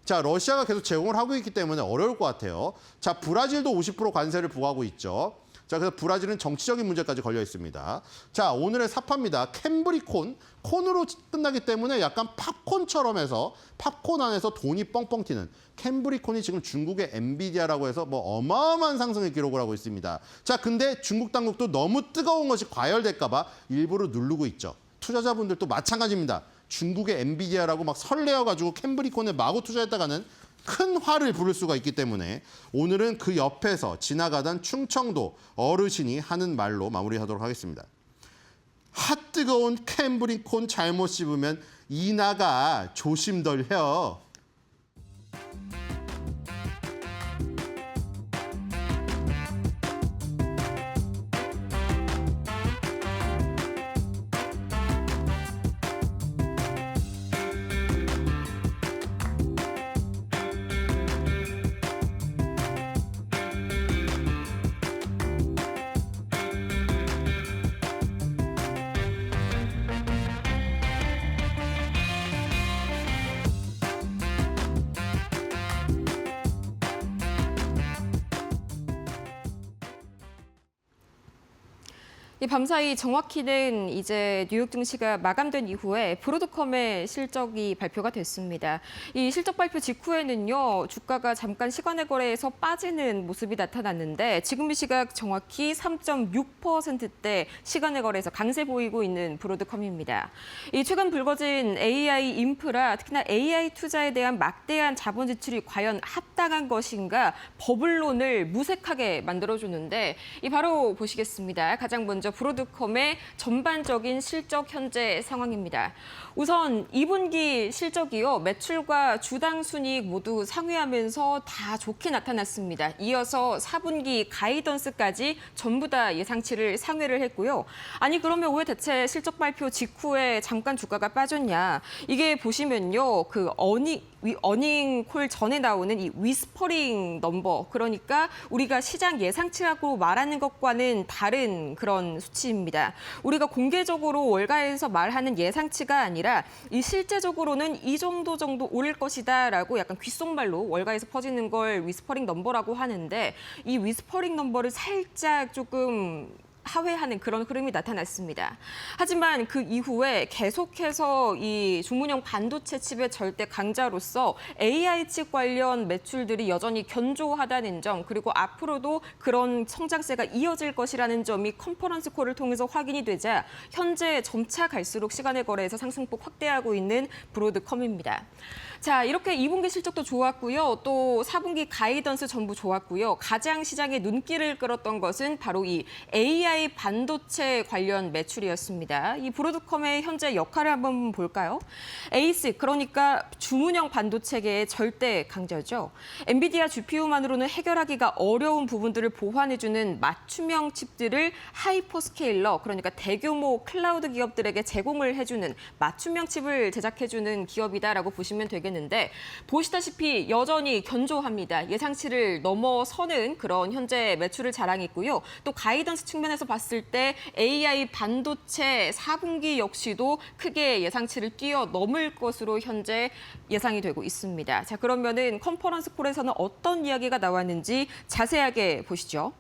D: 자, 러시아가 계속 제공을 하고 있기 때문에 어려울 것 같아요. 자, 브라질도 50% 관세를 부과하고 있죠. 자, 그래서 브라질은 정치적인 문제까지 걸려 있습니다. 자, 오늘의 사파입니다. 캠브리콘. 콘으로 끝나기 때문에 약간 팝콘처럼 해서 팝콘 안에서 돈이 뻥뻥 튀는 캠브리콘이 지금 중국의 엔비디아라고 해서 뭐 어마어마한 상승을 기록을 하고 있습니다. 자, 근데 중국 당국도 너무 뜨거운 것이 과열될까 봐 일부러 누르고 있죠. 투자자분들도 마찬가지입니다. 중국의 엔비디아라고 막 설레어가지고 캠브리콘에 마구 투자했다가는 큰 화를 부를 수가 있기 때문에 오늘은 그 옆에서 지나가던 충청도 어르신이 하는 말로 마무리하도록 하겠습니다. 핫뜨거운 캠브리콘 잘못 씹으면 이나가 조심덜 혀.
B: 이 밤사이 정확히는 이제 뉴욕 증시가 마감된 이후에 브로드컴의 실적이 발표가 됐습니다. 이 실적 발표 직후에는요, 주가가 잠깐 시간의 거래에서 빠지는 모습이 나타났는데 지금 이 시각 정확히 3.6%대 시간의 거래에서 강세 보이고 있는 브로드컴입니다. 이 최근 불거진 AI 인프라, 특히나 AI 투자에 대한 막대한 자본 지출이 과연 합당한 것인가 버블론을 무색하게 만들어주는데 이 바로 보시겠습니다. 가장 먼저 브로드컴의 전반적인 실적 현재 상황입니다. 우선 2분기 실적이요. 매출과 주당 순이익 모두 상회하면서 다 좋게 나타났습니다. 이어서 4분기 가이던스까지 전부 다 예상치를 상회를 했고요. 아니 그러면 왜 대체 실적 발표 직후에 잠깐 주가가 빠졌냐? 이게 보시면요. 그 어닝 콜 전에 나오는 이 위스퍼링 넘버, 그러니까 우리가 시장 예상치라고 말하는 것과는 다른 그런 수치입니다. 우리가 공개적으로 월가에서 말하는 예상치가 아니라 이 실제적으로는 이 정도 오를 것이다라고 약간 귓속말로 월가에서 퍼지는 걸 위스퍼링 넘버라고 하는데, 이 위스퍼링 넘버를 살짝 조금 하회하는 그런 흐름이 나타났습니다. 하지만 그 이후에 계속해서 이 중문형 반도체 칩의 절대 강자로서 AI 칩 관련 매출들이 여전히 견조하다는 점, 그리고 앞으로도 그런 성장세가 이어질 것이라는 점이 컨퍼런스 콜을 통해서 확인이 되자 현재 점차 갈수록 시간의 거래에서 상승폭 확대하고 있는 브로드컴입니다. 자, 이렇게 2분기 실적도 좋았고요. 또 4분기 가이던스 전부 좋았고요. 가장 시장의 눈길을 끌었던 것은 바로 이 AI 반도체 관련 매출이었습니다. 이 브로드컴의 현재 역할을 한번 볼까요? 에이스, 그러니까 주문형 반도체계의 절대 강자죠. 엔비디아 GPU만으로는 해결하기가 어려운 부분들을 보완해주는 맞춤형 칩들을 하이퍼스케일러, 그러니까 대규모 클라우드 기업들에게 제공을 해주는 맞춤형 칩을 제작해주는 기업이다라고 보시면 되겠는데, 보시다시피 여전히 견조합니다. 예상치를 넘어서는 그런 현재 매출을 자랑했고요. 또 가이던스 측면에서 봤을 때 AI 반도체 4분기 역시도 크게 예상치를 뛰어넘을 것으로 현재 예상이 되고 있습니다. 자, 그러면은 컨퍼런스 콜에서는 어떤 이야기가 나왔는지 자세하게 보시죠.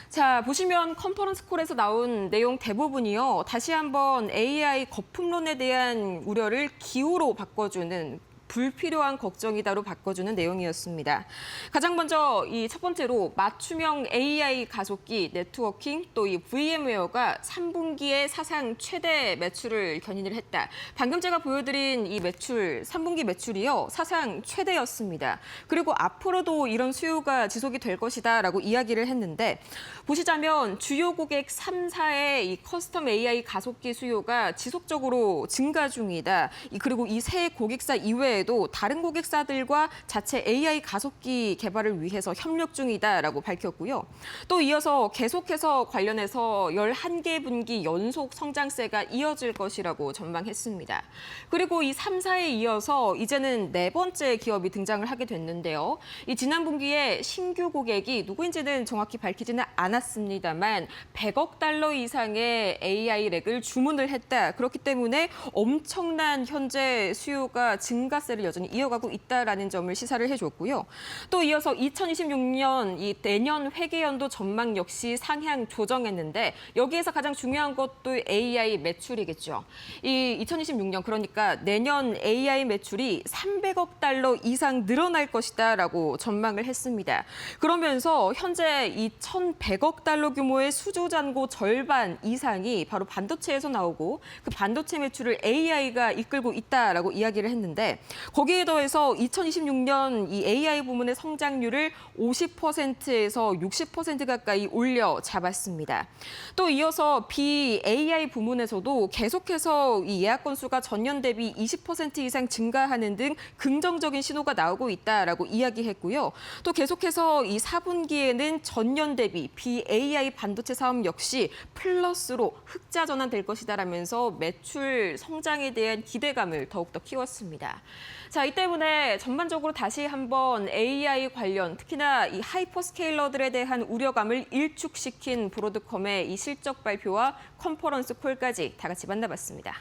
B: 자, 보시면 컨퍼런스 콜에서 나온 내용 대부분이요. 다시 한번 AI 거품론에 대한 우려를 기후로 바꿔주는, 불필요한 걱정이다로 바꿔주는 내용이었습니다. 가장 먼저 이 첫 번째로 맞춤형 AI 가속기, 네트워킹, 또 이 VM웨어가 3분기에 사상 최대 매출을 견인을 했다. 방금 제가 보여드린 이 매출, 3분기 매출이요, 사상 최대였습니다. 그리고 앞으로도 이런 수요가 지속이 될 것이다라고 이야기를 했는데, 보시자면 주요 고객 3사의 이 커스텀 AI 가속기 수요가 지속적으로 증가 중이다. 그리고 이 세 고객사 이외에도 다른 고객사들과 자체 AI 가속기 개발을 위해서 협력 중이다라고 밝혔고요. 또 이어서 계속해서 관련해서 11개 분기 연속 성장세가 이어질 것이라고 전망했습니다. 그리고 이 3사에 이어서 이제는 네 번째 기업이 등장을 하게 됐는데요. 이 지난 분기에 신규 고객이 누구인지는 정확히 밝히지는 않았습니다만 100억 달러 이상의 AI 렉을 주문을 했다. 그렇기 때문에 엄청난 현재 수요가 증가세를 여전히 이어가고 있다라는 점을 시사를 해줬고요. 또 이어서 2026년 이 내년 회계연도 전망 역시 상향 조정했는데, 여기에서 가장 중요한 것도 AI 매출이겠죠. 이 2026년, 그러니까 내년 AI 매출이 300억 달러 이상 늘어날 것이다라고 전망을 했습니다. 그러면서 현재 이 1,100억 달러 규모의 수조 잔고 절반 이상이 바로 반도체에서 나오고, 그 반도체 매출을 AI가 이끌고 있다라고 이야기를 했는데, 거기에 더해서 2026년 이 AI 부문의 성장률을 50%에서 60% 가까이 올려 잡았습니다. 또 이어서 BAI 부문에서도 계속해서 이 예약 건수가 전년 대비 20% 이상 증가하는 등 긍정적인 신호가 나오고 있다라고 이야기했고요. 또 계속해서 이 4분기에는 전년 대비 BAI 반도체 사업 역시 플러스로 흑자 전환될 것이다라면서 매출 성장에 대한 기대감을 더욱더 키웠습니다. 자, 이 때문에 전반적으로 다시 한번 AI 관련, 특히나 이 하이퍼스케일러들에 대한 우려감을 일축시킨 브로드컴의 이 실적 발표와 컨퍼런스 콜까지 다 같이 만나봤습니다.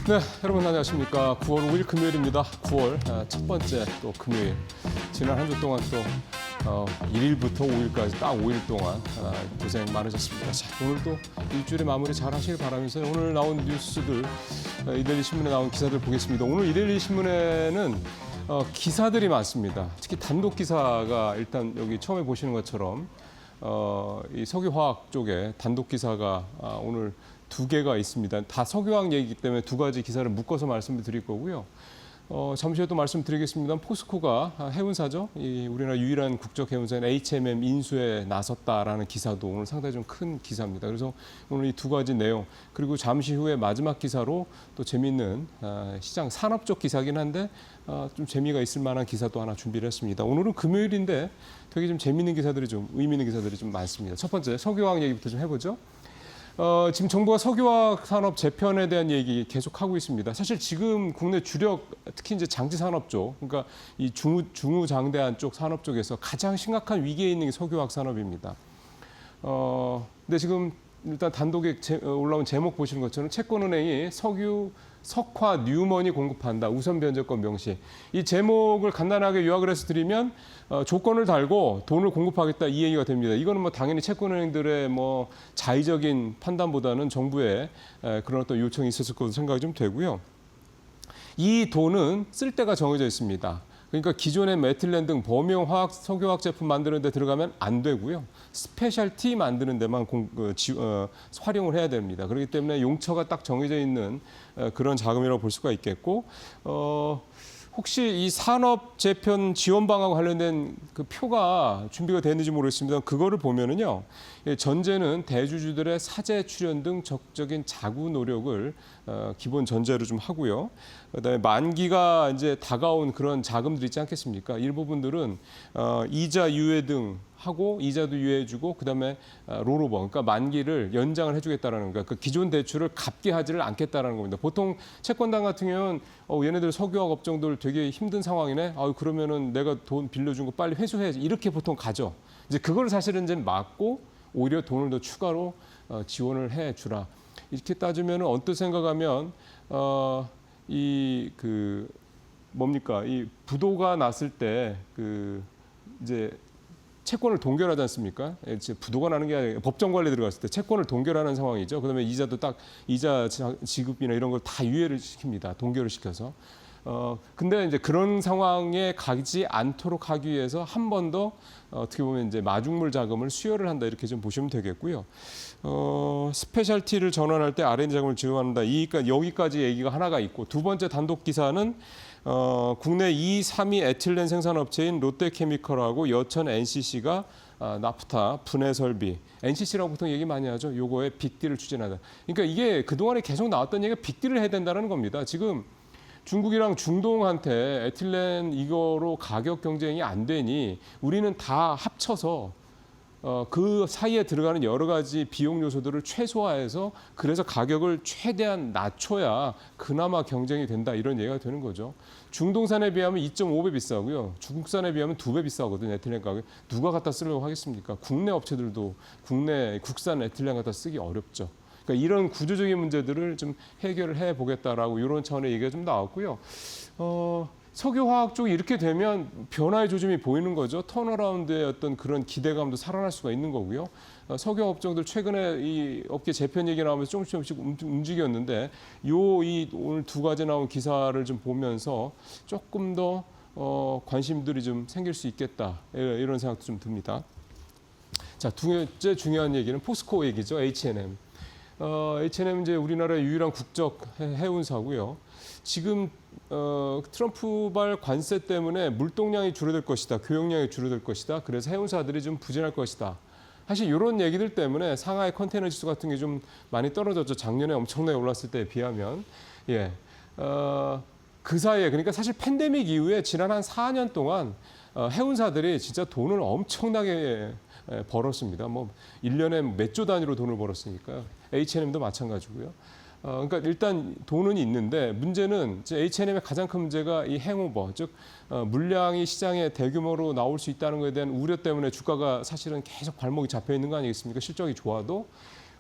E: 네, 여러분 안녕하십니까. 9월 5일 금요일입니다. 9월 첫 번째 또 금요일. 지난 한 주 동안 또 1일부터 5일까지 딱 5일 동안 고생 많으셨습니다. 자, 오늘도 일주일의 마무리 잘 하시길 바라면서 오늘 나온 뉴스들, 이데일리 신문에 나온 기사들 보겠습니다. 오늘 이데일리 신문에는 기사들이 많습니다. 특히 단독 기사가 일단 여기 처음에 보시는 것처럼 이 석유화학 쪽에 단독 기사가 오늘 2개가 있습니다. 다 석유화학 얘기이기 때문에 2가지 기사를 묶어서 말씀을 드릴 거고요. 잠시 후에 또 말씀드리겠습니다. 포스코가 해운사죠. 이 우리나라 유일한 국적 해운사인 HMM 인수에 나섰다라는 기사도 오늘 상당히 좀 큰 기사입니다. 그래서 오늘 이 2가지 내용 그리고 잠시 후에 마지막 기사로 또 재미있는 시장 산업 쪽 기사긴 한데 좀 재미가 있을 만한 기사도 하나 준비를 했습니다. 오늘은 금요일인데 되게 좀 재미있는 기사들이 좀 의미 있는 기사들이 좀 많습니다. 첫 번째 석유화학 얘기부터 좀 해보죠. 지금 정부가 석유화학 산업 재편에 대한 얘기 계속 하고 있습니다. 사실 지금 국내 주력 특히 이제 장치 산업 쪽, 그러니까 이 중우장대한 쪽 산업 쪽에서 가장 심각한 위기에 있는 게 석유화학 산업입니다. 근데 지금 일단 단독에 올라온 제목 보시는 것처럼 채권은행이 석화 뉴머니 공급한다. 우선 변제권 명시. 이 제목을 간단하게 요약을 해서 드리면 조건을 달고 돈을 공급하겠다 이 얘기가 됩니다. 이거는 뭐 당연히 채권은행들의 뭐 자의적인 판단보다는 정부의 그런 어떤 요청이 있었을 것으로 생각이 좀 되고요. 이 돈은 쓸 때가 정해져 있습니다. 그러니까 기존의 메틸렌 등 범용 석유화학 제품 만드는 데 들어가면 안 되고요. 스페셜티 만드는 데만 활용을 해야 됩니다. 그렇기 때문에 용처가 딱 정해져 있는 그런 자금이라고 볼 수가 있겠고 혹시 이 산업 재편 지원 방안과 관련된 그 표가 준비가 됐는지 모르겠습니다. 그거를 보면은요. 전제는 대주주들의 사재 출연 등 적극적인 자구 노력을 기본 전제로 좀 하고요. 그다음에 만기가 이제 다가온 그런 자금들 있지 않겠습니까? 일부분들은 이자 유예 등 하고 이자도 유예해주고 그다음에 롤오버, 그러니까 만기를 연장을 해주겠다라는 거니까 그 기존 대출을 갚게 하지를 않겠다라는 겁니다. 보통 채권단 같은 경우는 얘네들 석유화학 업종들 되게 힘든 상황이네. 그러면은 내가 돈 빌려준 거 빨리 회수해야지 이렇게 보통 가죠. 이제 그걸 사실은 이제 막고 오히려 돈을 더 추가로 지원을 해주라. 이렇게 따지면은 언뜻 생각하면 이 부도가 났을 때 이제 채권을 동결하지 않습니까? 부도가 나는 게 아니라 법정 관리 들어갔을 때 채권을 동결하는 상황이죠. 그다음에 이자도 딱 이자 지급이나 이런 걸 다 유예를 시킵니다. 동결을 시켜서. 근데 이제 그런 상황에 가지 않도록 하기 위해서 한 번 더 어떻게 보면 이제 마중물 자금을 수여를 한다 이렇게 좀 보시면 되겠고요. 스페셜티를 전환할 때 R&D 자금을 지원한다. 여기까지 얘기가 하나가 있고 두 번째 단독 기사는 국내 2, 3위 에틸렌 생산업체인 롯데케미컬하고 여천 NCC가 나프타 분해 설비, NCC라고 보통 얘기 많이 하죠. 요거에 빅딜을 추진하다. 그러니까 이게 그동안에 계속 나왔던 얘기가 빅딜을 해야 된다는 겁니다. 지금 중국이랑 중동한테 에틸렌 이거로 가격 경쟁이 안 되니 우리는 다 합쳐서 그 사이에 들어가는 여러 가지 비용 요소들을 최소화해서 그래서 가격을 최대한 낮춰야 그나마 경쟁이 된다 이런 얘기가 되는 거죠. 중동산에 비하면 2.5배 비싸고요. 중국산에 비하면 2배 비싸거든요. 에틸렌 가격. 누가 갖다 쓰려고 하겠습니까? 국내 업체들도 국산 에틸렌 갖다 쓰기 어렵죠. 그러니까 이런 구조적인 문제들을 좀 해결을 해보겠다라고 이런 차원의 얘기가 좀 나왔고요. 석유화학 쪽이 이렇게 되면 변화의 조짐이 보이는 거죠. 턴어라운드의 어떤 그런 기대감도 살아날 수가 있는 거고요. 석유 업종들 최근에 이 업계 재편 얘기 나오면서 조금씩 움직였는데 오늘 2가지 나온 기사를 좀 보면서 조금 더 관심들이 좀 생길 수 있겠다 이런 생각도 좀 듭니다. 자, 두 번째 중요한 얘기는 포스코 얘기죠. H&M. H&M 이제 우리나라의 유일한 국적 해운사고요. 지금 트럼프발 관세 때문에 물동량이 줄어들 것이다, 교역량이 줄어들 것이다. 그래서 해운사들이 좀 부진할 것이다. 사실 이런 얘기들 때문에 상하이 컨테이너 지수 같은 게 좀 많이 떨어졌죠. 작년에 엄청나게 올랐을 때에 비하면. 그 사이에 그러니까 사실 팬데믹 이후에 지난 한 4년 동안 해운사들이 진짜 돈을 엄청나게 벌었습니다. 뭐 1년에 몇 조 단위로 돈을 벌었으니까요. H&M도 마찬가지고요. 그러니까 일단 돈은 있는데 문제는 H&M의 가장 큰 문제가 이 행오버, 즉 물량이 시장에 대규모로 나올 수 있다는 것에 대한 우려 때문에 주가가 사실은 계속 발목이 잡혀 있는 거 아니겠습니까? 실적이 좋아도.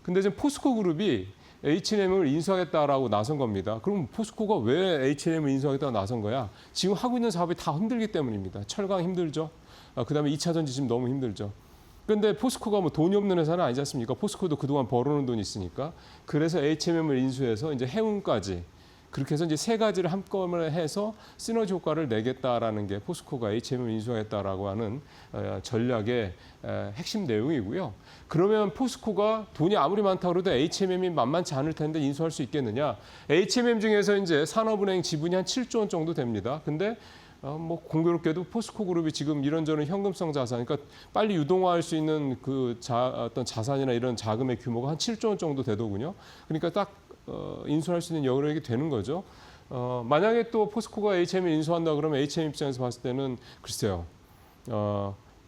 E: 근데 지금 포스코 그룹이 H&M을 인수하겠다라고 나선 겁니다. 그럼 포스코가 왜 H&M을 인수하겠다고 나선 거야? 지금 하고 있는 사업이 다 힘들기 때문입니다. 철강 힘들죠. 그다음에 2차 전지 지금 너무 힘들죠. 근데 포스코가 뭐 돈이 없는 회사는 아니지 않습니까? 포스코도 그동안 벌어놓은 돈이 있으니까. 그래서 H&M을 인수해서 이제 해운까지 그렇게 해서 이제 세 가지를 한꺼번에 해서 시너지 효과를 내겠다라는 게 포스코가 H&M을 인수하겠다라고 하는 전략의 핵심 내용이고요. 그러면 포스코가 돈이 아무리 많다고 해도 H&M이 만만치 않을 텐데 인수할 수 있겠느냐? H&M 중에서 이제 산업은행 지분이 한 7조 원 정도 됩니다. 근데 뭐 공교롭게도 포스코 그룹이 지금 이런저런 현금성 자산, 그러니까 빨리 유동화할 수 있는 그 어떤 자산이나 이런 자금의 규모가 한 7조 원 정도 되더군요. 그러니까 딱 인수할 수 있는 여력이 되는 거죠. 만약에 또 포스코가 H&M을 인수한다 그러면 H&M 입장에서 봤을 때는 글쎄요.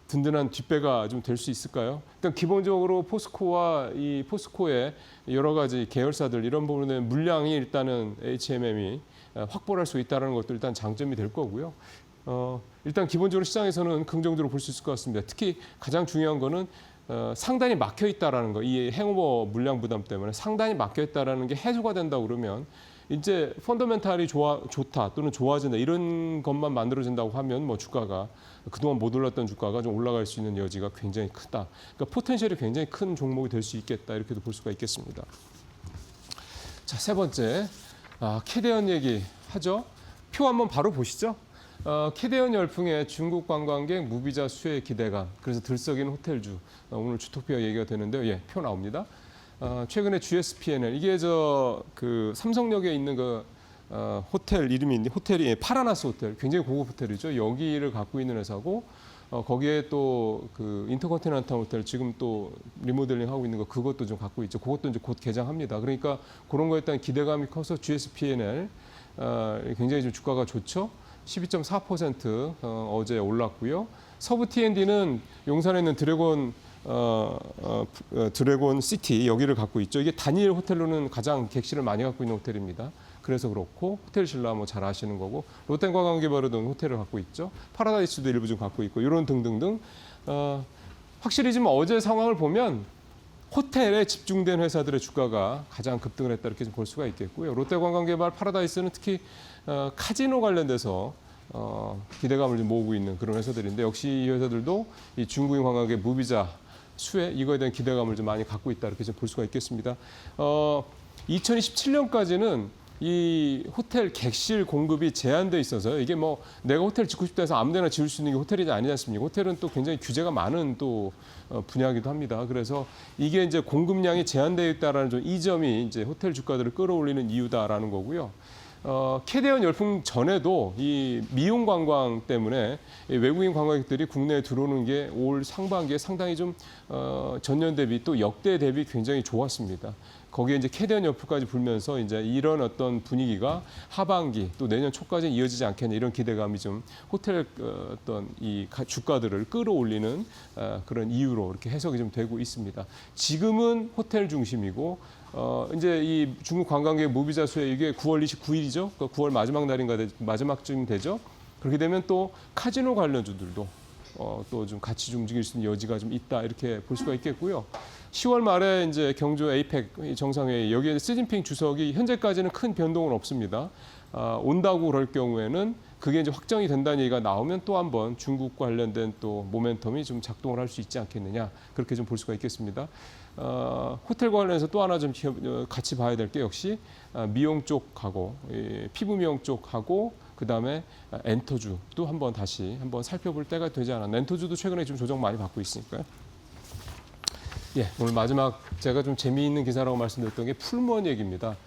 E: 든든한 뒷배가 좀 될 수 있을까요? 일단 기본적으로 포스코와 이 포스코의 여러 가지 계열사들 이런 부분의 물량이 일단은 H&M이 확보를 할 수 있다는 것도 일단 장점이 될 거고요. 일단 기본적으로 시장에서는 긍정적으로 볼 수 있을 것 같습니다. 특히 가장 중요한 거는 상단이 막혀 있다라는 거, 이 행오버 물량 부담 때문에 상단이 막혀 있다라는 게 해소가 된다 그러면 이제 펀더멘탈이 좋다 또는 좋아진다 이런 것만 만들어진다고 하면 뭐 주가가 그동안 못 올랐던 주가가 좀 올라갈 수 있는 여지가 굉장히 크다. 그러니까 포텐셜이 굉장히 큰 종목이 될 수 있겠다 이렇게도 볼 수가 있겠습니다. 자, 세 번째 캐대언 얘기 하죠. 표 한번 바로 보시죠. 캐대언 열풍에 중국 관광객 무비자 수혜 기대감. 그래서 들썩이는 호텔주. 오늘 주토피아 얘기가 되는데요. 예, 표 나옵니다. 최근에 GSPNL 이게 그 삼성역에 있는 그 호텔 이름이 있는데 호텔이 파라나스 호텔 굉장히 고급 호텔이죠. 여기를 갖고 있는 회사고 거기에 또 그 인터컨티넨탈 호텔 지금 또 리모델링 하고 있는 거 그것도 좀 갖고 있죠. 그것도 이제 곧 개장합니다. 그러니까 그런 거에 대한 기대감이 커서 GSPNL 굉장히 좀 주가가 좋죠. 12.4% 어제 올랐고요. 서부 T&D는 용산에 있는 드래곤 시티 여기를 갖고 있죠. 이게 단일 호텔로는 가장 객실을 많이 갖고 있는 호텔입니다. 그래서 그렇고 호텔 신라 뭐 잘 아시는 거고 롯데관광개발은 호텔을 갖고 있죠. 파라다이스도 일부 좀 갖고 있고 이런 등등등. 확실히 지금 어제 상황을 보면 호텔에 집중된 회사들의 주가가 가장 급등을 했다 이렇게 좀 볼 수가 있겠고요. 롯데관광개발, 파라다이스는 특히 카지노 관련돼서 기대감을 좀 모으고 있는 그런 회사들인데 역시 이 회사들도 이 중국인 관광객 무비자 수혜 이거에 대한 기대감을 좀 많이 갖고 있다 이렇게 좀 볼 수가 있겠습니다. 2027년까지는 이 호텔 객실 공급이 제한돼 있어서 이게 뭐 내가 호텔 짓고 싶다 해서 아무데나 지을 수 있는 게 호텔이 아니지 않습니까? 호텔은 또 굉장히 규제가 많은 또 분야이기도 합니다. 그래서 이게 이제 공급량이 제한되어 있다라는 좀 이 점이 이제 호텔 주가들을 끌어올리는 이유다라는 거고요. 캐대언 열풍 전에도 이 미용 관광 때문에 외국인 관광객들이 국내에 들어오는 게 올 상반기에 상당히 좀 전년 대비 또 역대 대비 굉장히 좋았습니다. 거기에 이제 캐대언 열풍까지 불면서 이제 이런 어떤 분위기가 하반기 또 내년 초까지 이어지지 않겠냐 이런 기대감이 좀 호텔 어떤 이 주가들을 끌어올리는 그런 이유로 이렇게 해석이 좀 되고 있습니다. 지금은 호텔 중심이고 이제 이 중국 관광객 무비자 수혜 이게 9월 29일이죠. 그러니까 9월 마지막 날인가 마지막쯤 되죠. 그렇게 되면 또 카지노 관련주들도 또 좀 같이 움직일 수 있는 여지가 좀 있다 이렇게 볼 수가 있겠고요. 10월 말에 이제 경주 APEC 정상회의 여기에 시진핑 주석이 현재까지는 큰 변동은 없습니다. 온다고 그럴 경우에는 그게 이제 확정이 된다는 얘기가 나오면 또 한번 중국 관련된 또 모멘텀이 좀 작동을 할 수 있지 않겠느냐 그렇게 좀 볼 수가 있겠습니다. 호텔 관련해서 또 하나 좀 같이 봐야 될 게 역시 미용 쪽하고 피부 미용 쪽하고 그다음에 엔터주도 한번 다시 한번 살펴볼 때가 되지 않았나. 엔터주도 최근에 좀 조정 많이 받고 있으니까요. 예, 오늘 마지막 제가 좀 재미있는 기사라고 말씀드렸던 게 풀무원 얘기입니다.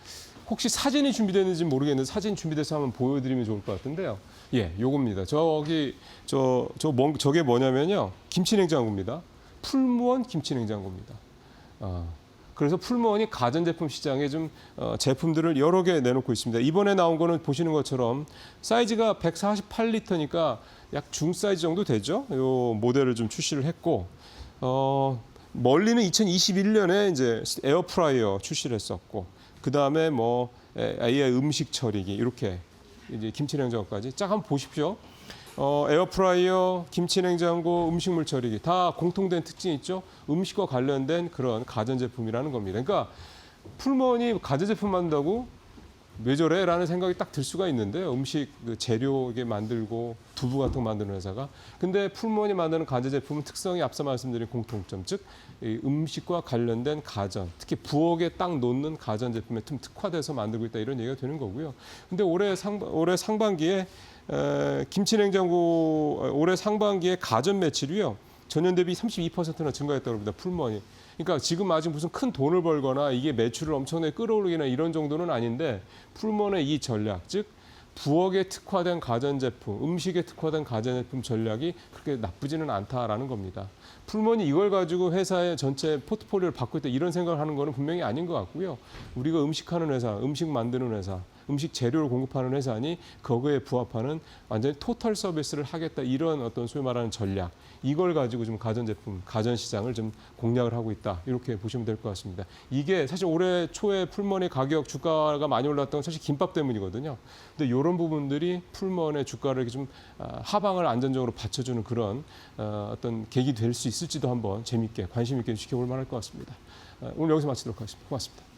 E: 혹시 사진이 준비됐는지 모르겠는데 사진 준비돼서 한번 보여드리면 좋을 것 같은데요. 예, 요겁니다. 저게 뭐냐면요. 김치냉장고입니다. 풀무원 김치냉장고입니다. 그래서 풀무원이 가전제품 시장에 좀 제품들을 여러 개 내놓고 있습니다. 이번에 나온 거는 보시는 것처럼 사이즈가 148리터니까 약 중 사이즈 정도 되죠. 요 모델을 좀 출시를 했고 멀리는 2021년에 이제 에어프라이어 출시를 했었고 그 다음에 뭐 AI 음식 처리기 이렇게 이제 김치냉장고까지 쫙 한번 보십시오. 에어프라이어, 김치냉장고, 음식물 처리기 다 공통된 특징이 있죠. 음식과 관련된 그런 가전제품이라는 겁니다. 그러니까 풀무원이 가전제품 만든다고 왜 저래? 라는 생각이 딱 들 수가 있는데 음식 그 재료 이게 만들고 두부 같은 거 만드는 회사가. 근데 풀무원이 만드는 가전제품은 특성이 앞서 말씀드린 공통점, 즉 이 음식과 관련된 가전, 특히 부엌에 딱 놓는 가전제품에 좀 특화돼서 만들고 있다 이런 얘기가 되는 거고요. 근데 올해 상반기에 김치냉장고 올해 상반기에 가전 매출이요. 전년 대비 32%나 증가했다고 합니다. 풀무원이. 그러니까 지금 아직 무슨 큰 돈을 벌거나 이게 매출을 엄청나게 끌어올리거나 이런 정도는 아닌데 풀무원의 이 전략, 즉 부엌에 특화된 가전제품, 음식에 특화된 가전제품 전략이 그렇게 나쁘지는 않다라는 겁니다. 풀무원이 이걸 가지고 회사의 전체 포트폴리오를 바꾸고 있다 이런 생각을 하는 거는 분명히 아닌 것 같고요. 우리가 음식하는 회사, 음식 만드는 회사, 음식 재료를 공급하는 회사니 거기에 부합하는 완전히 토탈 서비스를 하겠다 이런 어떤 소위 말하는 전략, 이걸 가지고 좀 가전제품, 가전시장을 좀 공략을 하고 있다 이렇게 보시면 될 것 같습니다. 이게 사실 올해 초에 풀무원의 가격, 주가가 많이 올랐던 건 사실 김밥 때문이거든요. 근데 이런 부분들이 풀무원의 주가를 이렇게 좀 하방을 안전적으로 받쳐주는 그런 어떤 계기 될 수 있을지도 한번 재미있게 관심 있게 지켜볼 만할 것 같습니다. 오늘 여기서 마치도록 하겠습니다. 고맙습니다.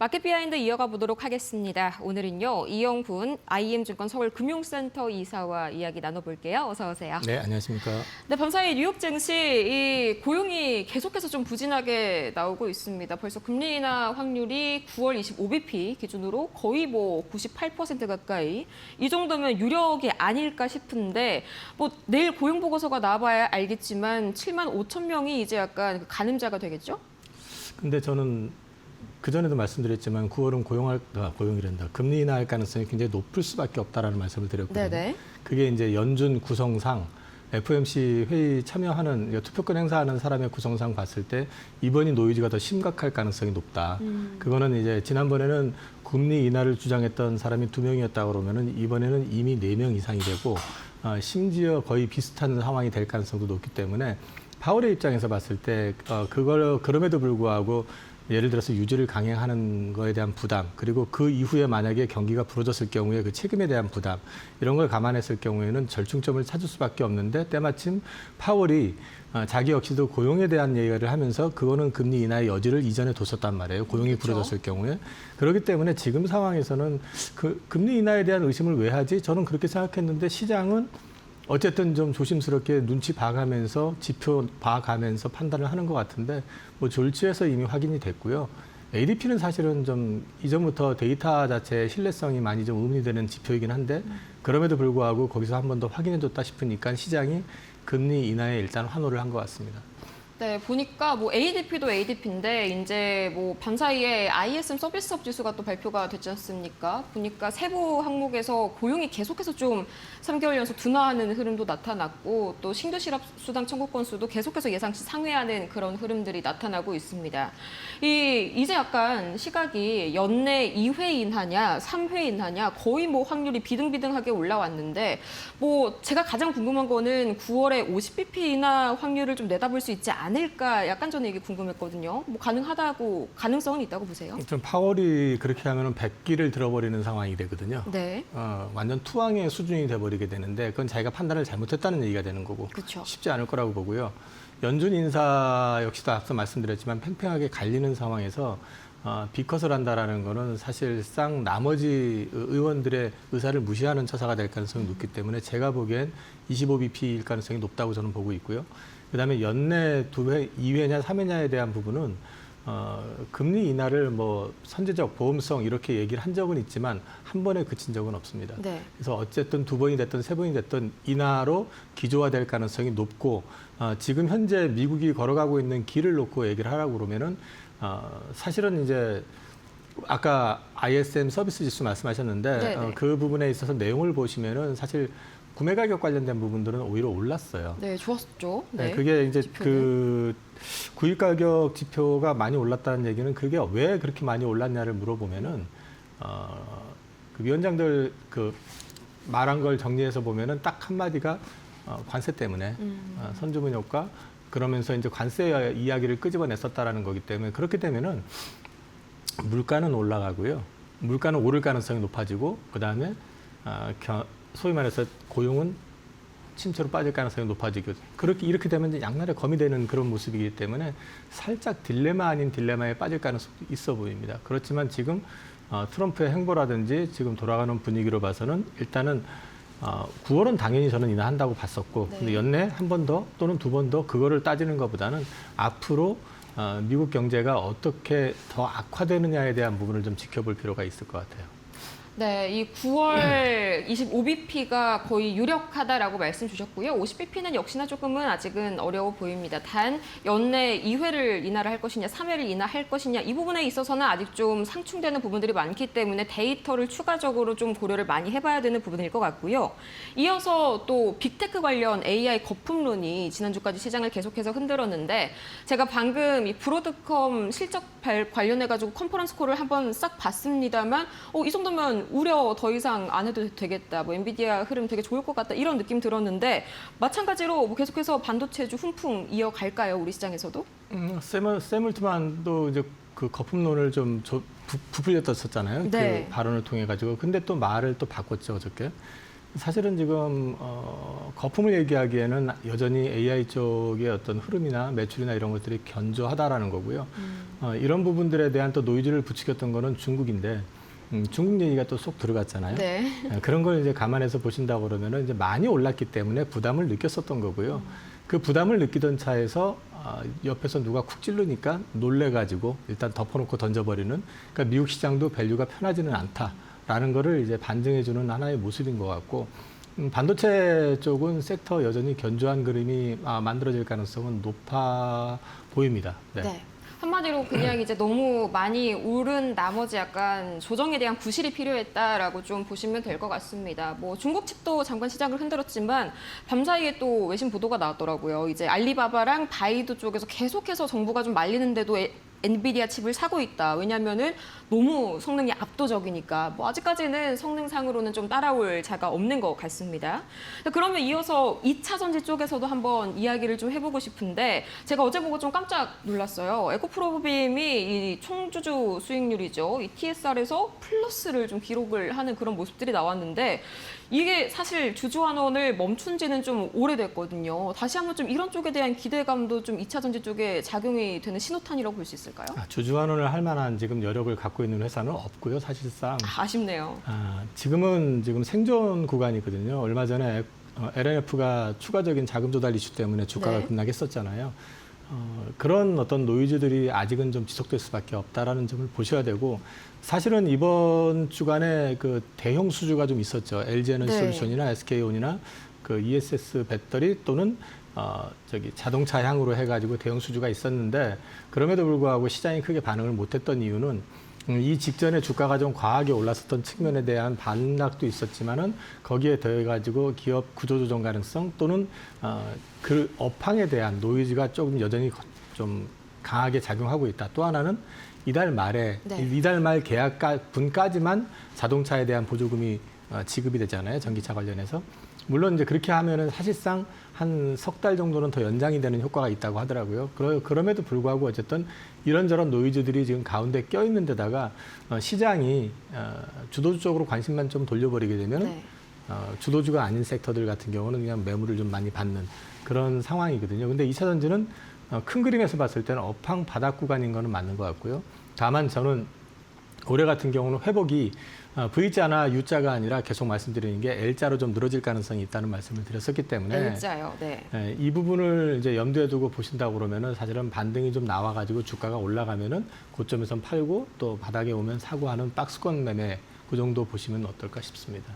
B: 마켓 비하인드 이어가 보도록 하겠습니다. 오늘은요, 이영훈 IM증권 서울금융센터 이사와 이야기 나눠볼게요. 어서 오세요.
F: 네, 안녕하십니까.
B: 네, 밤사이 뉴욕 증시 이 고용이 계속해서 좀 부진하게 나오고 있습니다. 벌써 금리 인하 확률이 9월 25bp 기준으로 거의 뭐 98% 가까이, 이 정도면 유력이 아닐까 싶은데 뭐 내일 고용 보고서가 나와봐야 알겠지만 7만 5천 명이 이제 약간 가늠자가 되겠죠?
F: 근데 저는 그전에도 말씀드렸지만 9월은 고용이란다. 금리 인하할 가능성이 굉장히 높을 수밖에 없다라는 말씀을 드렸거든요.
B: 네네.
F: 그게 이제 연준 구성상 FOMC 회의 참여하는 투표권 행사하는 사람의 구성상 봤을 때 이번이 노이즈가 더 심각할 가능성이 높다. 그거는 이제 지난번에는 금리 인하를 주장했던 사람이 2명이었다 그러면은 이번에는 이미 4명 이상이 되고 심지어 거의 비슷한 상황이 될 가능성도 높기 때문에 파월의 입장에서 봤을 때 그럼에도 불구하고 예를 들어서 유지를 강행하는 거에 대한 부담, 그리고 그 이후에 만약에 경기가 부러졌을 경우에 그 책임에 대한 부담, 이런 걸 감안했을 경우에는 절충점을 찾을 수밖에 없는데 때마침 파월이 자기 역시도 고용에 대한 얘기를 하면서 그거는 금리 인하의 여지를 이전에 뒀었단 말이에요. 고용이
B: 그렇죠.
F: 부러졌을 경우에. 그렇기 때문에 지금 상황에서는 그 금리 인하에 대한 의심을 왜 하지? 저는 그렇게 생각했는데 시장은 어쨌든 좀 조심스럽게 눈치 봐가면서 지표 봐가면서 판단을 하는 것 같은데 뭐 졸지에서 이미 확인이 됐고요. ADP는 사실은 좀 이전부터 데이터 자체의 신뢰성이 많이 좀 의문이 되는 지표이긴 한데 그럼에도 불구하고 거기서 한 번 더 확인해줬다 싶으니까 시장이 금리 인하에 일단 환호를 한 것 같습니다.
B: 네, 보니까 뭐 ADP도 ADP인데 이제 뭐 밤사이에 ISM 서비스업 지수가 또 발표가 됐지 않습니까? 보니까 세부 항목에서 고용이 계속해서 좀 3개월 연속 둔화하는 흐름도 나타났고 또 신규 실업 수당 청구 건수도 계속해서 예상치 상회하는 그런 흐름들이 나타나고 있습니다. 이제 약간 시각이 연내 2회 인하냐, 3회 인하냐 거의 뭐 확률이 비등비등하게 올라왔는데 뭐 제가 가장 궁금한 거는 9월에 50bp 인하 확률을 좀 내다볼 수 있지 않을까 않을까 약간 저는 이게 궁금했거든요. 뭐 가능성은 있다고 보세요?
F: 좀 파월이 그렇게 하면은 100기를 들어버리는 상황이 되거든요.
B: 네.
F: 완전 투항의 수준이 돼버리게 되는데 그건 자기가 판단을 잘못했다는 얘기가 되는 거고
B: 그렇죠.
F: 쉽지 않을 거라고 보고요. 연준 인사 역시도 앞서 말씀드렸지만 팽팽하게 갈리는 상황에서 비컷을 한다라는 거는 사실상 나머지 의원들의 의사를 무시하는 처사가 될 가능성이 높기 때문에 제가 보기엔 25bp일 가능성이 높다고 저는 보고 있고요. 그다음에 연내 2회, 2회냐 3회냐에 대한 부분은 금리 인하를 뭐 선제적 보험성 이렇게 얘기를 한 적은 있지만 한 번에 그친 적은 없습니다.
B: 네.
F: 그래서 어쨌든 2번이 됐든 3번이 됐든 인하로 기조화될 가능성이 높고 지금 현재 미국이 걸어가고 있는 길을 놓고 얘기를 하라고 그러면은 사실은 이제 아까 ISM 서비스 지수 말씀하셨는데 그 부분에 있어서 내용을 보시면은 사실 구매 가격 관련된 부분들은 오히려 올랐어요.
B: 네, 좋았죠.
F: 네, 그게 이제
B: 지표는.
F: 그 구입 가격 지표가 많이 올랐다는 얘기는 그게 왜 그렇게 많이 올랐냐를 물어보면은 그 위원장들 그 말한 걸 정리해서 보면은 딱 한마디가 관세 때문에 선주문 효과 그러면서 이제 관세 이야기를 끄집어냈었다라는 거기 때문에 그렇게 되면은 물가는 올라가고요. 물가는 오를 가능성이 높아지고 그다음에 소위 말해서 고용은 침체로 빠질 가능성이 높아지거든요. 이렇게 되면 이제 양날의 검이 되는 그런 모습이기 때문에 살짝 딜레마 아닌 딜레마에 빠질 가능성도 있어 보입니다. 그렇지만 지금 트럼프의 행보라든지 지금 돌아가는 분위기로 봐서는 일단은 9월은 당연히 저는 인하한다고 봤었고 근데 연내 한 번 더 또는 2번 더 그거를 따지는 것보다는 앞으로 미국 경제가 어떻게 더 악화되느냐에 대한 부분을 좀 지켜볼 필요가 있을 것 같아요.
B: 네, 이 9월 25bp가 거의 유력하다라고 말씀 주셨고요. 50bp는 역시나 조금은 아직은 어려워 보입니다. 단 연내 2회를 인하를 할 것이냐, 3회를 인하할 것이냐 이 부분에 있어서는 아직 좀 상충되는 부분들이 많기 때문에 데이터를 추가적으로 좀 고려를 많이 해봐야 되는 부분일 것 같고요. 이어서 또 빅테크 관련 AI 거품론이 지난주까지 시장을 계속해서 흔들었는데 제가 방금 이 브로드컴 실적 관련해가지고 컨퍼런스 콜을 한번 싹 봤습니다만 이 정도면 우려 더 이상 안 해도 되겠다. 뭐 엔비디아 흐름 되게 좋을 것 같다. 이런 느낌 들었는데 마찬가지로 뭐 계속해서 반도체주 훈풍 이어갈까요? 우리 시장에서도?
F: 세물트만도 이제 그 거품론을 좀 부풀렸었잖아요.
B: 네.
F: 그 발언을 통해 가지고. 근데 또 말을 또 바꿨죠, 어저께. 사실은 지금 거품을 얘기하기에는 여전히 AI 쪽의 어떤 흐름이나 매출이나 이런 것들이 견조하다라는 거고요. 이런 부분들에 대한 또 노이즈를 부추겼던 거는 중국인데 중국 얘기가 또 쏙 들어갔잖아요.
B: 네.
F: 그런 걸 이제 감안해서 보신다고 그러면은 이제 많이 올랐기 때문에 부담을 느꼈었던 거고요. 그 부담을 느끼던 차에서 옆에서 누가 쿡 찌르니까 놀래가지고 일단 덮어놓고 던져버리는. 그러니까 미국 시장도 밸류가 편하지는 않다라는 거를 이제 반증해주는 하나의 모습인 것 같고. 반도체 쪽은 섹터 여전히 견조한 그림이 만들어질 가능성은 높아 보입니다.
B: 네. 한마디로 그냥 이제 너무 많이 오른 나머지 약간 조정에 대한 구실이 필요했다라고 좀 보시면 될 것 같습니다. 뭐 중국 칩도 잠깐 시장을 흔들었지만 밤사이에 또 외신 보도가 나왔더라고요. 이제 알리바바랑 바이두 쪽에서 계속해서 정부가 좀 말리는데도 엔비디아 칩을 사고 있다. 왜냐면은 너무 성능이 압도적이니까 뭐 아직까지는 성능상으로는 좀 따라올 자가 없는 것 같습니다. 그러면 이어서 2차 전지 쪽에서도 한번 이야기를 좀 해보고 싶은데 제가 어제 보고 좀 깜짝 놀랐어요. 에코프로빔이 이 총주주 수익률이죠. 이 TSR에서 플러스를 좀 기록을 하는 그런 모습들이 나왔는데 이게 사실 주주환원을 멈춘 지는 좀 오래됐거든요. 다시 한번 좀 이런 쪽에 대한 기대감도 좀 2차 전지 쪽에 작용이 되는 신호탄이라고 볼 수 있을까요?
F: 주주환원을 할 만한 지금 여력을 갖고 있는 회사는 없고요, 사실상.
B: 아쉽네요.
F: 지금은 지금 생존 구간이거든요. 얼마 전에 LNF가 추가적인 자금 조달 이슈 때문에 주가가 급락했었잖아요. 그런 어떤 노이즈들이 아직은 좀 지속될 수밖에 없다라는 점을 보셔야 되고 사실은 이번 주간에 그 대형 수주가 좀 있었죠. LG에너지 솔루션이나 SK온이나 그 ESS 배터리 또는 자동차향으로 해가지고 대형 수주가 있었는데 그럼에도 불구하고 시장이 크게 반응을 못했던 이유는 이 직전에 주가가 좀 과하게 올랐었던 측면에 대한 반락도 있었지만은 거기에 더해가지고 기업 구조조정 가능성 또는 그 업황에 대한 노이즈가 조금 여전히 좀 강하게 작용하고 있다. 또 하나는 이달 말에 이달 말 계약 분까지만 자동차에 대한 보조금이 지급이 되잖아요. 전기차 관련해서. 물론 이제 그렇게 하면은 사실상 한 석 달 정도는 더 연장이 되는 효과가 있다고 하더라고요. 그럼에도 불구하고 어쨌든 이런저런 노이즈들이 지금 가운데 껴있는 데다가 시장이 주도주 쪽으로 관심만 좀 돌려버리게 되면
B: 네.
F: 주도주가 아닌 섹터들 같은 경우는 그냥 매물을 좀 많이 받는 그런 상황이거든요. 근데 2차 전지는 큰 그림에서 봤을 때는 업황 바닥 구간인 거는 맞는 것 같고요. 다만 저는 올해 같은 경우는 회복이 V자나 U자가 아니라 계속 말씀드리는 게 L자로 좀 늘어질 가능성이 있다는 말씀을 드렸었기 때문에
B: L자요. 네.
F: 이 부분을 이제 염두에 두고 보신다고 그러면은 사실은 반등이 좀 나와가지고 주가가 올라가면은 고점에선 팔고 또 바닥에 오면 사고 하는 박스권 매매 그 정도 보시면 어떨까 싶습니다.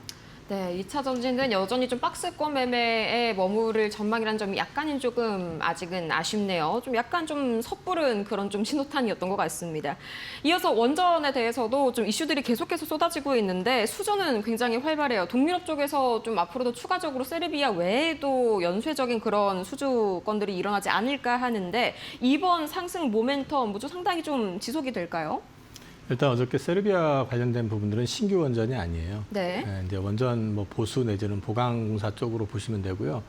B: 네, 2차 전지는 여전히 좀 박스권 매매에 머무를 전망이라는 점이 약간은 조금 아직은 아쉽네요. 좀 약간 좀 섣부른 그런 좀 신호탄이었던 것 같습니다. 이어서 원전에 대해서도 좀 이슈들이 계속해서 쏟아지고 있는데 수조는 굉장히 활발해요. 동유럽 쪽에서 좀 앞으로도 추가적으로 세르비아 외에도 연쇄적인 그런 수주 건들이 일어나지 않을까 하는데 이번 상승 모멘텀 상당히 좀 지속이 될까요?
F: 일단 어저께 세르비아 관련된 부분들은 신규 원전이 아니에요.
B: 네.
F: 이제 원전 뭐 보수 내지는 보강공사 쪽으로 보시면 되고요.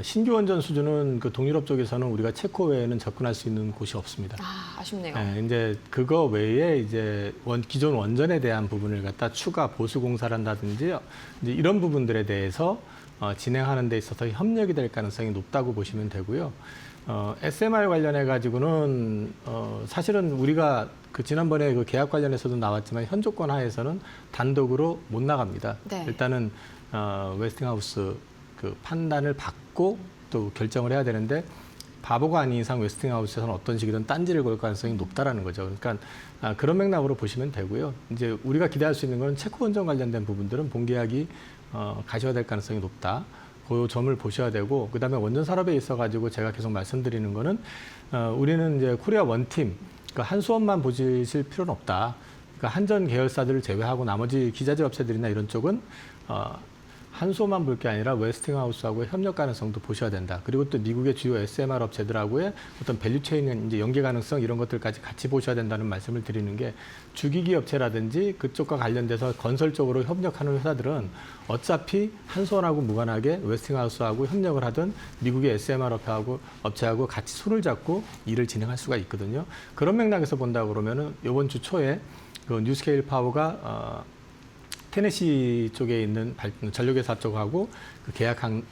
F: 신규 원전 수준은 그 동유럽 쪽에서는 우리가 체코 외에는 접근할 수 있는 곳이 없습니다.
B: 아, 아쉽네요.
F: 이제 그거 외에 이제 기존 원전에 대한 부분을 갖다 추가 보수 공사를 한다든지 이제 이런 부분들에 대해서 진행하는 데 있어서 협력이 될 가능성이 높다고 보시면 되고요. SMR 관련해 가지고는 사실은 우리가 그 지난번에 그 계약 관련해서도 나왔지만 현 조건 하에서는 단독으로 못 나갑니다.
B: 네.
F: 일단은 웨스팅하우스 그 판단을 받고 또 결정을 해야 되는데 바보가 아닌 이상 웨스팅하우스에서는 어떤 식이든 딴지를 걸 가능성이 높다라는 거죠. 그러니까 그런 맥락으로 보시면 되고요. 이제 우리가 기대할 수 있는 건 체코 원전 관련된 부분들은 본계약이 가시화될 가능성이 높다. 그 점을 보셔야 되고 그다음에 원전 산업에 있어 가지고 제가 계속 말씀드리는 거는 우리는 이제 코리아 원팀 그러니까 한수원만 보실 필요는 없다. 그러니까 한전 계열사들을 제외하고 나머지 기자재 업체들이나 이런 쪽은 한수원만 볼 게 아니라 웨스팅하우스하고의 협력 가능성도 보셔야 된다. 그리고 또 미국의 주요 SMR 업체들하고의 어떤 밸류체인 이제 연계 가능성 이런 것들까지 같이 보셔야 된다는 말씀을 드리는 게 주기기 업체라든지 그쪽과 관련돼서 건설적으로 협력하는 회사들은 어차피 한수원하고 무관하게 웨스팅하우스하고 협력을 하든 미국의 SMR 업체하고 같이 손을 잡고 일을 진행할 수가 있거든요. 그런 맥락에서 본다 그러면은 이번 주 초에 그 뉴스케일 파워가 테네시 쪽에 있는 전력회사 쪽하고 그 계약한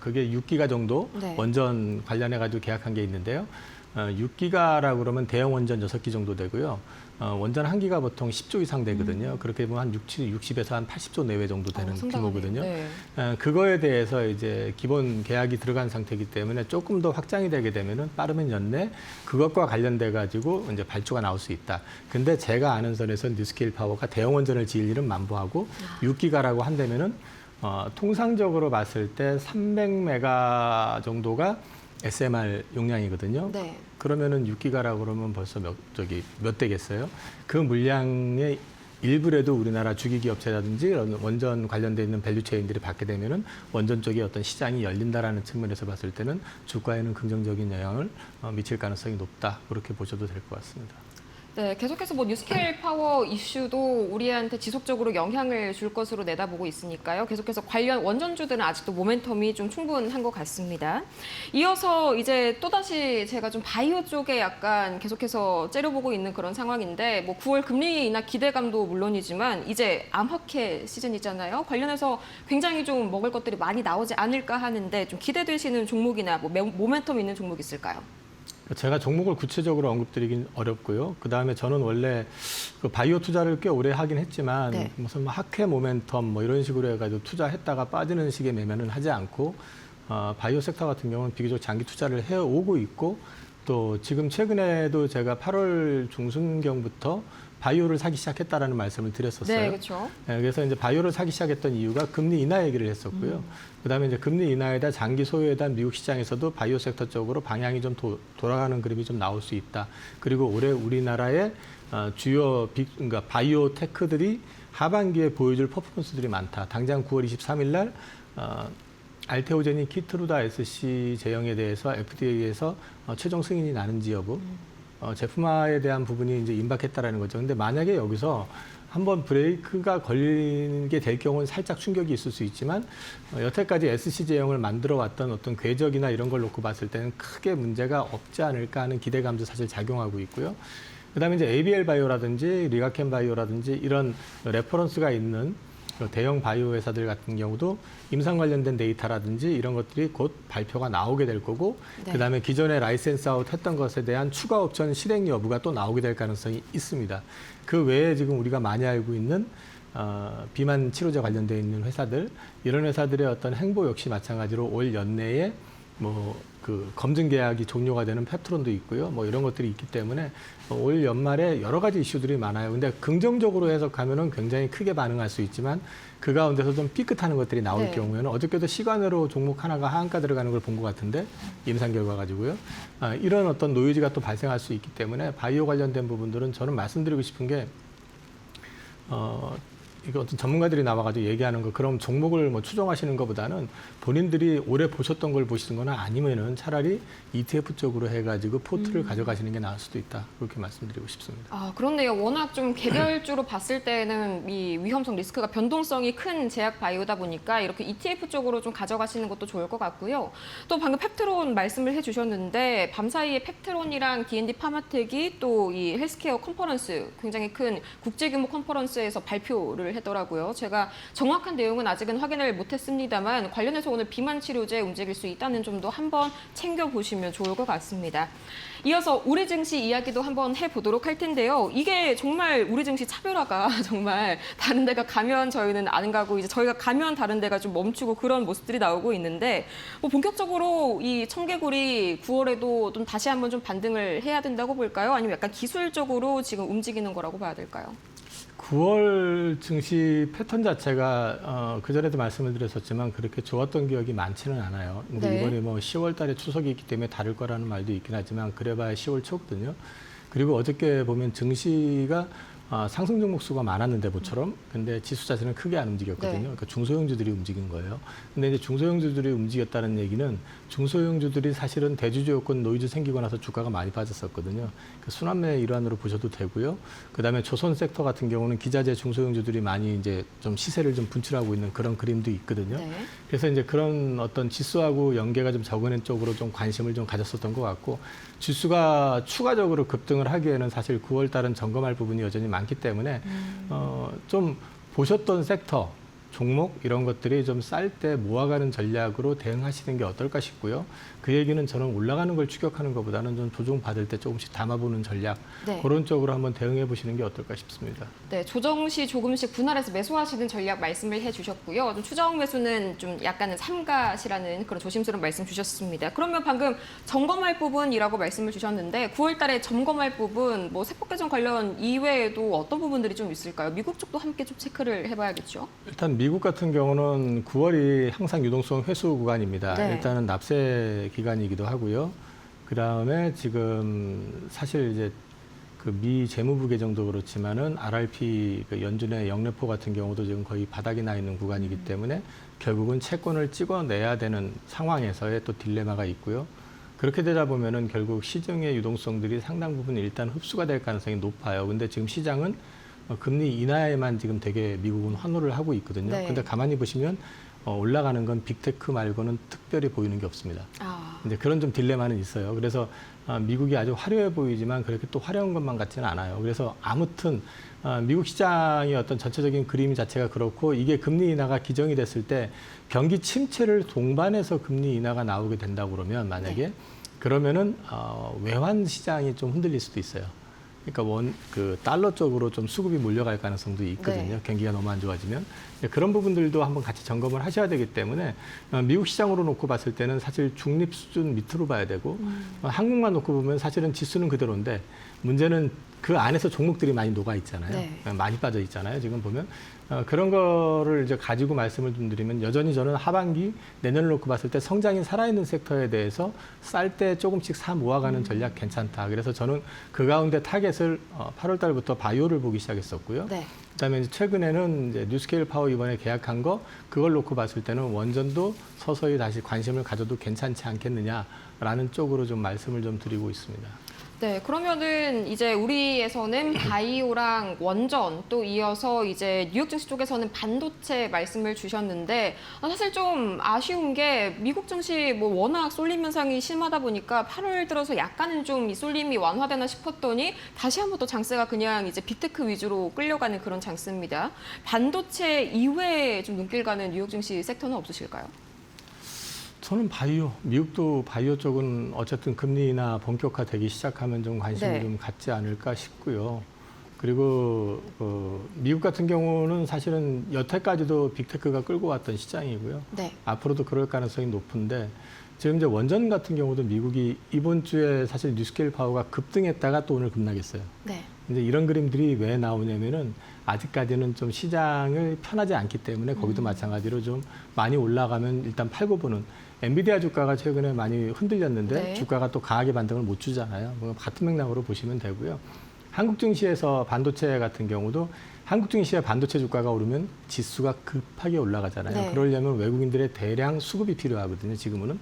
F: 그게 6기가 정도
B: 네. 원전
F: 관련해 가지고 계약한 게 있는데요. 6기가라고 그러면 대형 원전 6기 정도 되고요. 원전 1기가 보통 10조 이상 되거든요. 그렇게 보면 한 60에서 한 80조 내외 정도 되는 규모거든요.
B: 네.
F: 그거에 대해서 이제 기본 계약이 들어간 상태이기 때문에 조금 더 확장이 되게 되면은 빠르면 연내 그것과 관련돼 가지고 이제 발주가 나올 수 있다. 근데 제가 아는 선에서 뉴스케일 파워가 대형 원전을 지을 일은 만무하고 6기가라고 한다면은 통상적으로 봤을 때 300메가 정도가 SMR 용량이거든요.
B: 네.
F: 그러면은 6기가라고 그러면 벌써 몇 대겠어요? 그 물량의 일부라도 우리나라 주기기 업체라든지 이런 원전 관련돼 있는 밸류체인들이 받게 되면은 원전 쪽에 어떤 시장이 열린다라는 측면에서 봤을 때는 주가에는 긍정적인 영향을 미칠 가능성이 높다. 그렇게 보셔도 될 것 같습니다.
B: 네, 계속해서 뉴스케일 파워 이슈도 우리한테 지속적으로 영향을 줄 것으로 내다보고 있으니까요. 계속해서 관련 원전주들은 아직도 모멘텀이 좀 충분한 것 같습니다. 이어서 이제 또다시 제가 좀 바이오 쪽에 약간 계속해서 째려보고 있는 그런 상황인데 9월 금리 인하 기대감도 물론이지만 이제 암흑해 시즌이잖아요. 관련해서 굉장히 좀 먹을 것들이 많이 나오지 않을까 하는데 좀 기대되시는 종목이나 모멘텀 있는 종목 있을까요?
F: 제가 종목을 구체적으로 언급드리긴 어렵고요. 그다음에 저는 원래 그 바이오 투자를 꽤 오래 하긴 했지만
B: 네.
F: 무슨 학회 모멘텀 이런 식으로 해가지고 투자했다가 빠지는 식의 매매는 하지 않고 바이오 섹터 같은 경우는 비교적 장기 투자를 해오고 있고 또 지금 최근에도 제가 8월 중순경부터 바이오를 사기 시작했다라는 말씀을 드렸었어요.
B: 네, 그렇죠.
F: 네, 그래서 이제 바이오를 사기 시작했던 이유가 금리 인하 얘기를 했었고요. 그다음에 이제 금리 인하에다 장기 소요에 대한 미국 시장에서도 바이오 섹터 쪽으로 방향이 좀 돌아가는 그림이 좀 나올 수 있다. 그리고 올해 우리나라의 주요 그러니까 바이오 테크들이 하반기에 보여줄 퍼포먼스들이 많다. 당장 9월 23일 날 알테오제닉 키트루다 SC 제형에 대해서 FDA에서 최종 승인이 나는지 여부 제품화에 대한 부분이 이제 임박했다라는 거죠. 근데 만약에 여기서 한번 브레이크가 걸리게 될 경우는 살짝 충격이 있을 수 있지만 여태까지 SC 제형을 만들어 왔던 어떤 궤적이나 이런 걸 놓고 봤을 때는 크게 문제가 없지 않을까 하는 기대감도 사실 작용하고 있고요. 그다음에 이제 ABL 바이오라든지 리가켄 바이오라든지 이런 레퍼런스가 있는 대형 바이오 회사들 같은 경우도 임상 관련된 데이터라든지 이런 것들이 곧 발표가 나오게 될 거고
B: 네.
F: 그다음에 기존에 라이센스 아웃 했던 것에 대한 추가 옵션 실행 여부가 또 나오게 될 가능성이 있습니다. 그 외에 지금 우리가 많이 알고 있는 비만 치료제 관련되어 있는 회사들 이런 회사들의 어떤 행보 역시 마찬가지로 올 연내에 그 검증 계약이 종료가 되는 펩트론도 있고요. 이런 것들이 있기 때문에 올 연말에 여러 가지 이슈들이 많아요. 근데 긍정적으로 해석하면은 굉장히 크게 반응할 수 있지만 그 가운데서 좀 삐끗하는 것들이 나올
B: 네.
F: 경우에는 어저께도 시간으로 종목 하나가 하한가 들어가는 걸 본 것 같은데 임상 결과 가지고요. 이런 어떤 노이즈가 또 발생할 수 있기 때문에 바이오 관련된 부분들은 저는 말씀드리고 싶은 게 이거 어떤 전문가들이 나와가지고 얘기하는 거 그럼 종목을 추종하시는 것보다는 본인들이 오래 보셨던 걸 보시는 거나 아니면은 차라리 ETF 쪽으로 해가지고 포트를 가져가시는 게 나을 수도 있다 그렇게 말씀드리고 싶습니다.
B: 아, 그런데요. 워낙 좀 개별주로 봤을 때는 이 위험성 리스크가 변동성이 큰 제약 바이오다 보니까 이렇게 ETF 쪽으로 좀 가져가시는 것도 좋을 것 같고요. 또 방금 펩트론 말씀을 해주셨는데 밤 사이에 펩트론이랑 D&D 파마텍이 또 이 헬스케어 컨퍼런스 굉장히 큰 국제규모 컨퍼런스에서 발표를 했더라고요. 제가 정확한 내용은 아직은 확인을 못했습니다만 관련해서 오늘 비만 치료제 움직일 수 있다는 점도 한번 챙겨보시면 좋을 것 같습니다. 이어서 우리 증시 이야기도 한번 해보도록 할 텐데요. 이게 정말 우리 증시 차별화가 정말 다른 데가 가면 저희는 안 가고 이제 저희가 가면 다른 데가 좀 멈추고 그런 모습들이 나오고 있는데 본격적으로 이 청개구리 9월에도 좀 다시 한번 좀 반등을 해야 된다고 볼까요? 아니면 약간 기술적으로 지금 움직이는 거라고 봐야 될까요?
F: 9월 증시 패턴 자체가 그전에도 말씀을 드렸었지만 그렇게 좋았던 기억이 많지는 않아요. 근데
B: 네.
F: 이번에 10월 달에 추석이 있기 때문에 다를 거라는 말도 있긴 하지만 그래봐야 10월 초거든요. 그리고 어저께 보면 증시가 상승 종목 수가 많았는데 모처럼 근데 지수 자체는 크게 안 움직였거든요.
B: 네.
F: 그러니까 중소형주들이 움직인 거예요. 근데 이제 중소형주들이 움직였다는 얘기는 중소형주들이 사실은 대주주 요건 노이즈 생기고 나서 주가가 많이 빠졌었거든요. 그 순환매의 일환으로 보셔도 되고요. 그다음에 조선 섹터 같은 경우는 기자재 중소형주들이 많이 이제 좀 시세를 좀 분출하고 있는 그런 그림도 있거든요.
B: 네.
F: 그래서 이제 그런 어떤 지수하고 연계가 좀 적은 쪽으로 좀 관심을 좀 가졌었던 것 같고 지수가 추가적으로 급등을 하기에는 사실 9월 달은 점검할 부분이 여전히 많기 때문에 좀 보셨던 섹터, 종목 이런 것들이 좀 쌀 때 모아가는 전략으로 대응하시는 게 어떨까 싶고요. 그 얘기는 저는 올라가는 걸 추격하는 것보다는 좀 조정 받을 때 조금씩 담아보는 전략
B: 네.
F: 그런 쪽으로 한번 대응해 보시는 게 어떨까 싶습니다.
B: 네, 조정 시 조금씩 분할해서 매수하시는 전략 말씀을 해주셨고요. 좀 추정 매수는 좀 약간은 삼가시라는 그런 조심스러운 말씀 주셨습니다. 그러면 방금 점검할 부분이라고 말씀을 주셨는데 9월 달에 점검할 부분, 세법 개정 관련 이외에도 어떤 부분들이 좀 있을까요? 미국 쪽도 함께 좀 체크를 해봐야겠죠?
F: 일단 미국 같은 경우는 9월이 항상 유동성 회수 구간입니다.
B: 네.
F: 일단은 납세 기간이기도 하고요. 그 다음에 지금 사실 이제 그 미 재무부 개정도 그렇지만은 RRP 그 연준의 영래포 같은 경우도 지금 거의 바닥이 나 있는 구간이기 때문에 결국은 채권을 찍어내야 되는 상황에서의 또 딜레마가 있고요. 그렇게 되다 보면은 결국 시중의 유동성들이 상당 부분 일단 흡수가 될 가능성이 높아요. 근데 지금 시장은 금리 인하에만 지금 되게 미국은 환호를 하고 있거든요.
B: 네.
F: 근데 가만히 보시면 올라가는 건 빅테크 말고는 특별히 보이는 게 없습니다. 이제 그런 좀 딜레마는 있어요. 그래서 미국이 아주 화려해 보이지만 그렇게 또 화려한 것만 같지는 않아요. 그래서 아무튼 미국 시장의 어떤 전체적인 그림 자체가 그렇고 이게 금리 인하가 기정이 됐을 때 경기 침체를 동반해서 금리 인하가 나오게 된다고 그러면 만약에 그러면은 외환 시장이 좀 흔들릴 수도 있어요. 그러니까 달러 쪽으로 좀 수급이 몰려갈 가능성도 있거든요.
B: 네.
F: 경기가 너무 안 좋아지면. 그런 부분들도 한번 같이 점검을 하셔야 되기 때문에 미국 시장으로 놓고 봤을 때는 사실 중립 수준 밑으로 봐야 되고 한국만 놓고 보면 사실은 지수는 그대로인데 문제는 그 안에서 종목들이 많이 녹아 있잖아요.
B: 네.
F: 많이 빠져 있잖아요. 지금 보면 그런 거를 이제 가지고 말씀을 좀 드리면 여전히 저는 하반기 내년을 놓고 봤을 때 성장이 살아있는 섹터에 대해서 쌀 때 조금씩 사 모아가는 전략 괜찮다. 그래서 저는 그 가운데 타겟을 8월 달부터 바이오를 보기 시작했었고요.
B: 네.
F: 그다음에 이제 최근에는 이제 뉴스케일 파워 이번에 계약한 거 그걸 놓고 봤을 때는 원전도 서서히 다시 관심을 가져도 괜찮지 않겠느냐라는 쪽으로 좀 말씀을 좀 드리고 있습니다.
B: 네, 그러면은 이제 우리에서는 바이오랑 원전 또 이어서 이제 뉴욕 증시 쪽에서는 반도체 말씀을 주셨는데 사실 좀 아쉬운 게 미국 증시 뭐 워낙 쏠림 현상이 심하다 보니까 8월 들어서 약간은 좀 이 쏠림이 완화되나 싶었더니 다시 한번 또 장세가 그냥 이제 빅테크 위주로 끌려가는 그런 장세입니다. 반도체 이외에 좀 눈길 가는 뉴욕 증시 섹터는 없으실까요?
F: 저는 바이오, 미국도 바이오 쪽은 어쨌든 금리나 본격화되기 시작하면 좀 관심을
B: 네.
F: 좀 갖지 않을까 싶고요. 그리고 미국 같은 경우는 사실은 여태까지도 빅테크가 끌고 왔던 시장이고요.
B: 네.
F: 앞으로도 그럴 가능성이 높은데 지금 이제 원전 같은 경우도 미국이 이번 주에 사실 뉴스케일 파워가 급등했다가 또 오늘 급락했어요.
B: 네.
F: 이제 이런 그림들이 왜 나오냐면은 아직까지는 좀 시장을 편하지 않기 때문에 거기도 마찬가지로 좀 많이 올라가면 일단 팔고 보는 엔비디아 주가가 최근에 많이 흔들렸는데
B: 네.
F: 주가가 또 강하게 반등을 못 주잖아요. 뭐 같은 맥락으로 보시면 되고요. 한국 증시에서 반도체 같은 경우도 한국 증시의 반도체 주가가 오르면 지수가 급하게 올라가잖아요.
B: 네.
F: 그러려면 외국인들의 대량 수급이 필요하거든요. 지금은.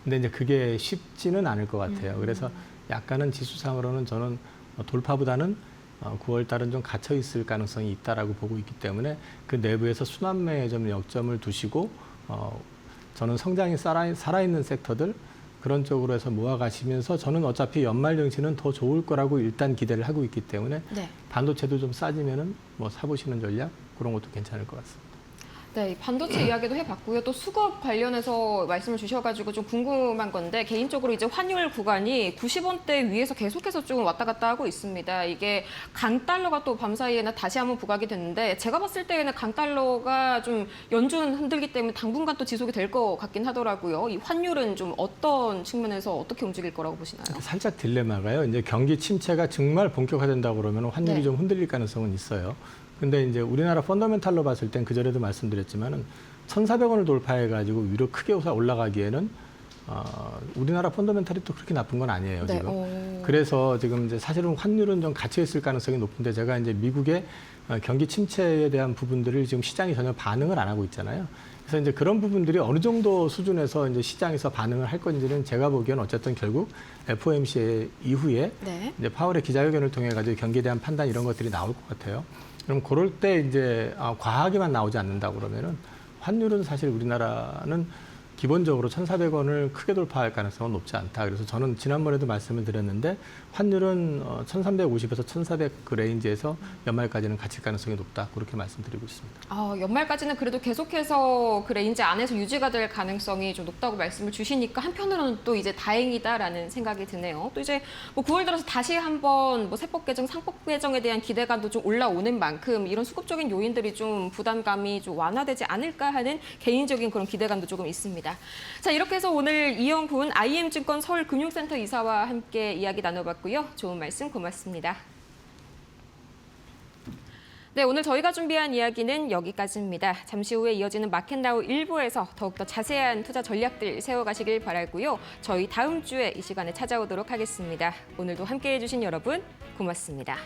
F: 근데 이제 그게 쉽지는 않을 것 같아요. 그래서 약간은 지수상으로는 저는 돌파보다는 9월 달은 좀 갇혀 있을 가능성이 있다라고 보고 있기 때문에 그 내부에서 순환매에 좀 역점을 두시고 저는 성장이 살아있는 섹터들 그런 쪽으로 해서 모아가시면서 저는 어차피 연말 증시는 더 좋을 거라고 일단 기대를 하고 있기 때문에
B: 네.
F: 반도체도 좀 싸지면은 뭐 사보시는 전략 그런 것도 괜찮을 것 같습니다.
B: 네, 반도체 이야기도 해봤고요. 또 수급 관련해서 말씀을 주셔가지고 좀 궁금한 건데 개인적으로 이제 환율 구간이 90원대 위에서 계속해서 좀 왔다 갔다 하고 있습니다. 이게 강달러가 또 밤사이에는 다시 한번 부각이 됐는데 제가 봤을 때에는 강달러가 좀 연준 흔들기 때문에 당분간 또 지속이 될 것 같긴 하더라고요. 이 환율은 좀 어떤 측면에서 어떻게 움직일 거라고 보시나요?
F: 살짝 딜레마가요. 이제 경기 침체가 정말 본격화된다고 그러면 환율이
B: 네.
F: 좀 흔들릴 가능성은 있어요. 근데 이제 우리나라 펀더멘탈로 봤을 땐 그전에도 말씀드렸지만은 1,400원을 돌파해가지고 위로 크게 올라가기에는 우리나라 펀더멘탈이 또 그렇게 나쁜 건 아니에요,
B: 네,
F: 지금. 그래서 지금 이제 사실은 환율은 좀 갇혀 있을 가능성이 높은데 제가 이제 미국의 경기 침체에 대한 부분들을 지금 시장이 전혀 반응을 안 하고 있잖아요. 그래서 이제 그런 부분들이 어느 정도 수준에서 이제 시장에서 반응을 할 건지는 제가 보기엔 어쨌든 결국 FOMC 이후에
B: 네.
F: 이제 파월의 기자회견을 통해 가지고 경기에 대한 판단 이런 것들이 나올 것 같아요. 그럼 그럴 때 이제 과하게만 나오지 않는다 그러면은 환율은 사실 우리나라는 기본적으로 1,400원을 크게 돌파할 가능성은 높지 않다. 그래서 저는 지난번에도 말씀을 드렸는데 환율은 1,350에서 1,400 그 레인지에서 연말까지는 갇힐 가능성이 높다. 그렇게 말씀드리고 있습니다.
B: 연말까지는 그래도 계속해서 그 레인지 안에서 유지가 될 가능성이 좀 높다고 말씀을 주시니까 한편으로는 또 이제 다행이다라는 생각이 드네요. 또 이제 뭐 9월 들어서 다시 한번 뭐 세법 개정, 상법 개정에 대한 기대감도 좀 올라오는 만큼 이런 수급적인 요인들이 좀 부담감이 좀 완화되지 않을까 하는 개인적인 그런 기대감도 조금 있습니다. 자, 이렇게 해서 오늘 이영훈 IM증권 서울금융센터 이사와 함께 이야기 나눠봤고요. 좋은 말씀 고맙습니다. 네, 오늘 저희가 준비한 이야기는 여기까지입니다. 잠시 후에 이어지는 마켓나우 1부에서 더욱더 자세한 투자 전략들 세워가시길 바라고요. 저희 다음 주에 이 시간에 찾아오도록 하겠습니다. 오늘도 함께해 주신 여러분 고맙습니다.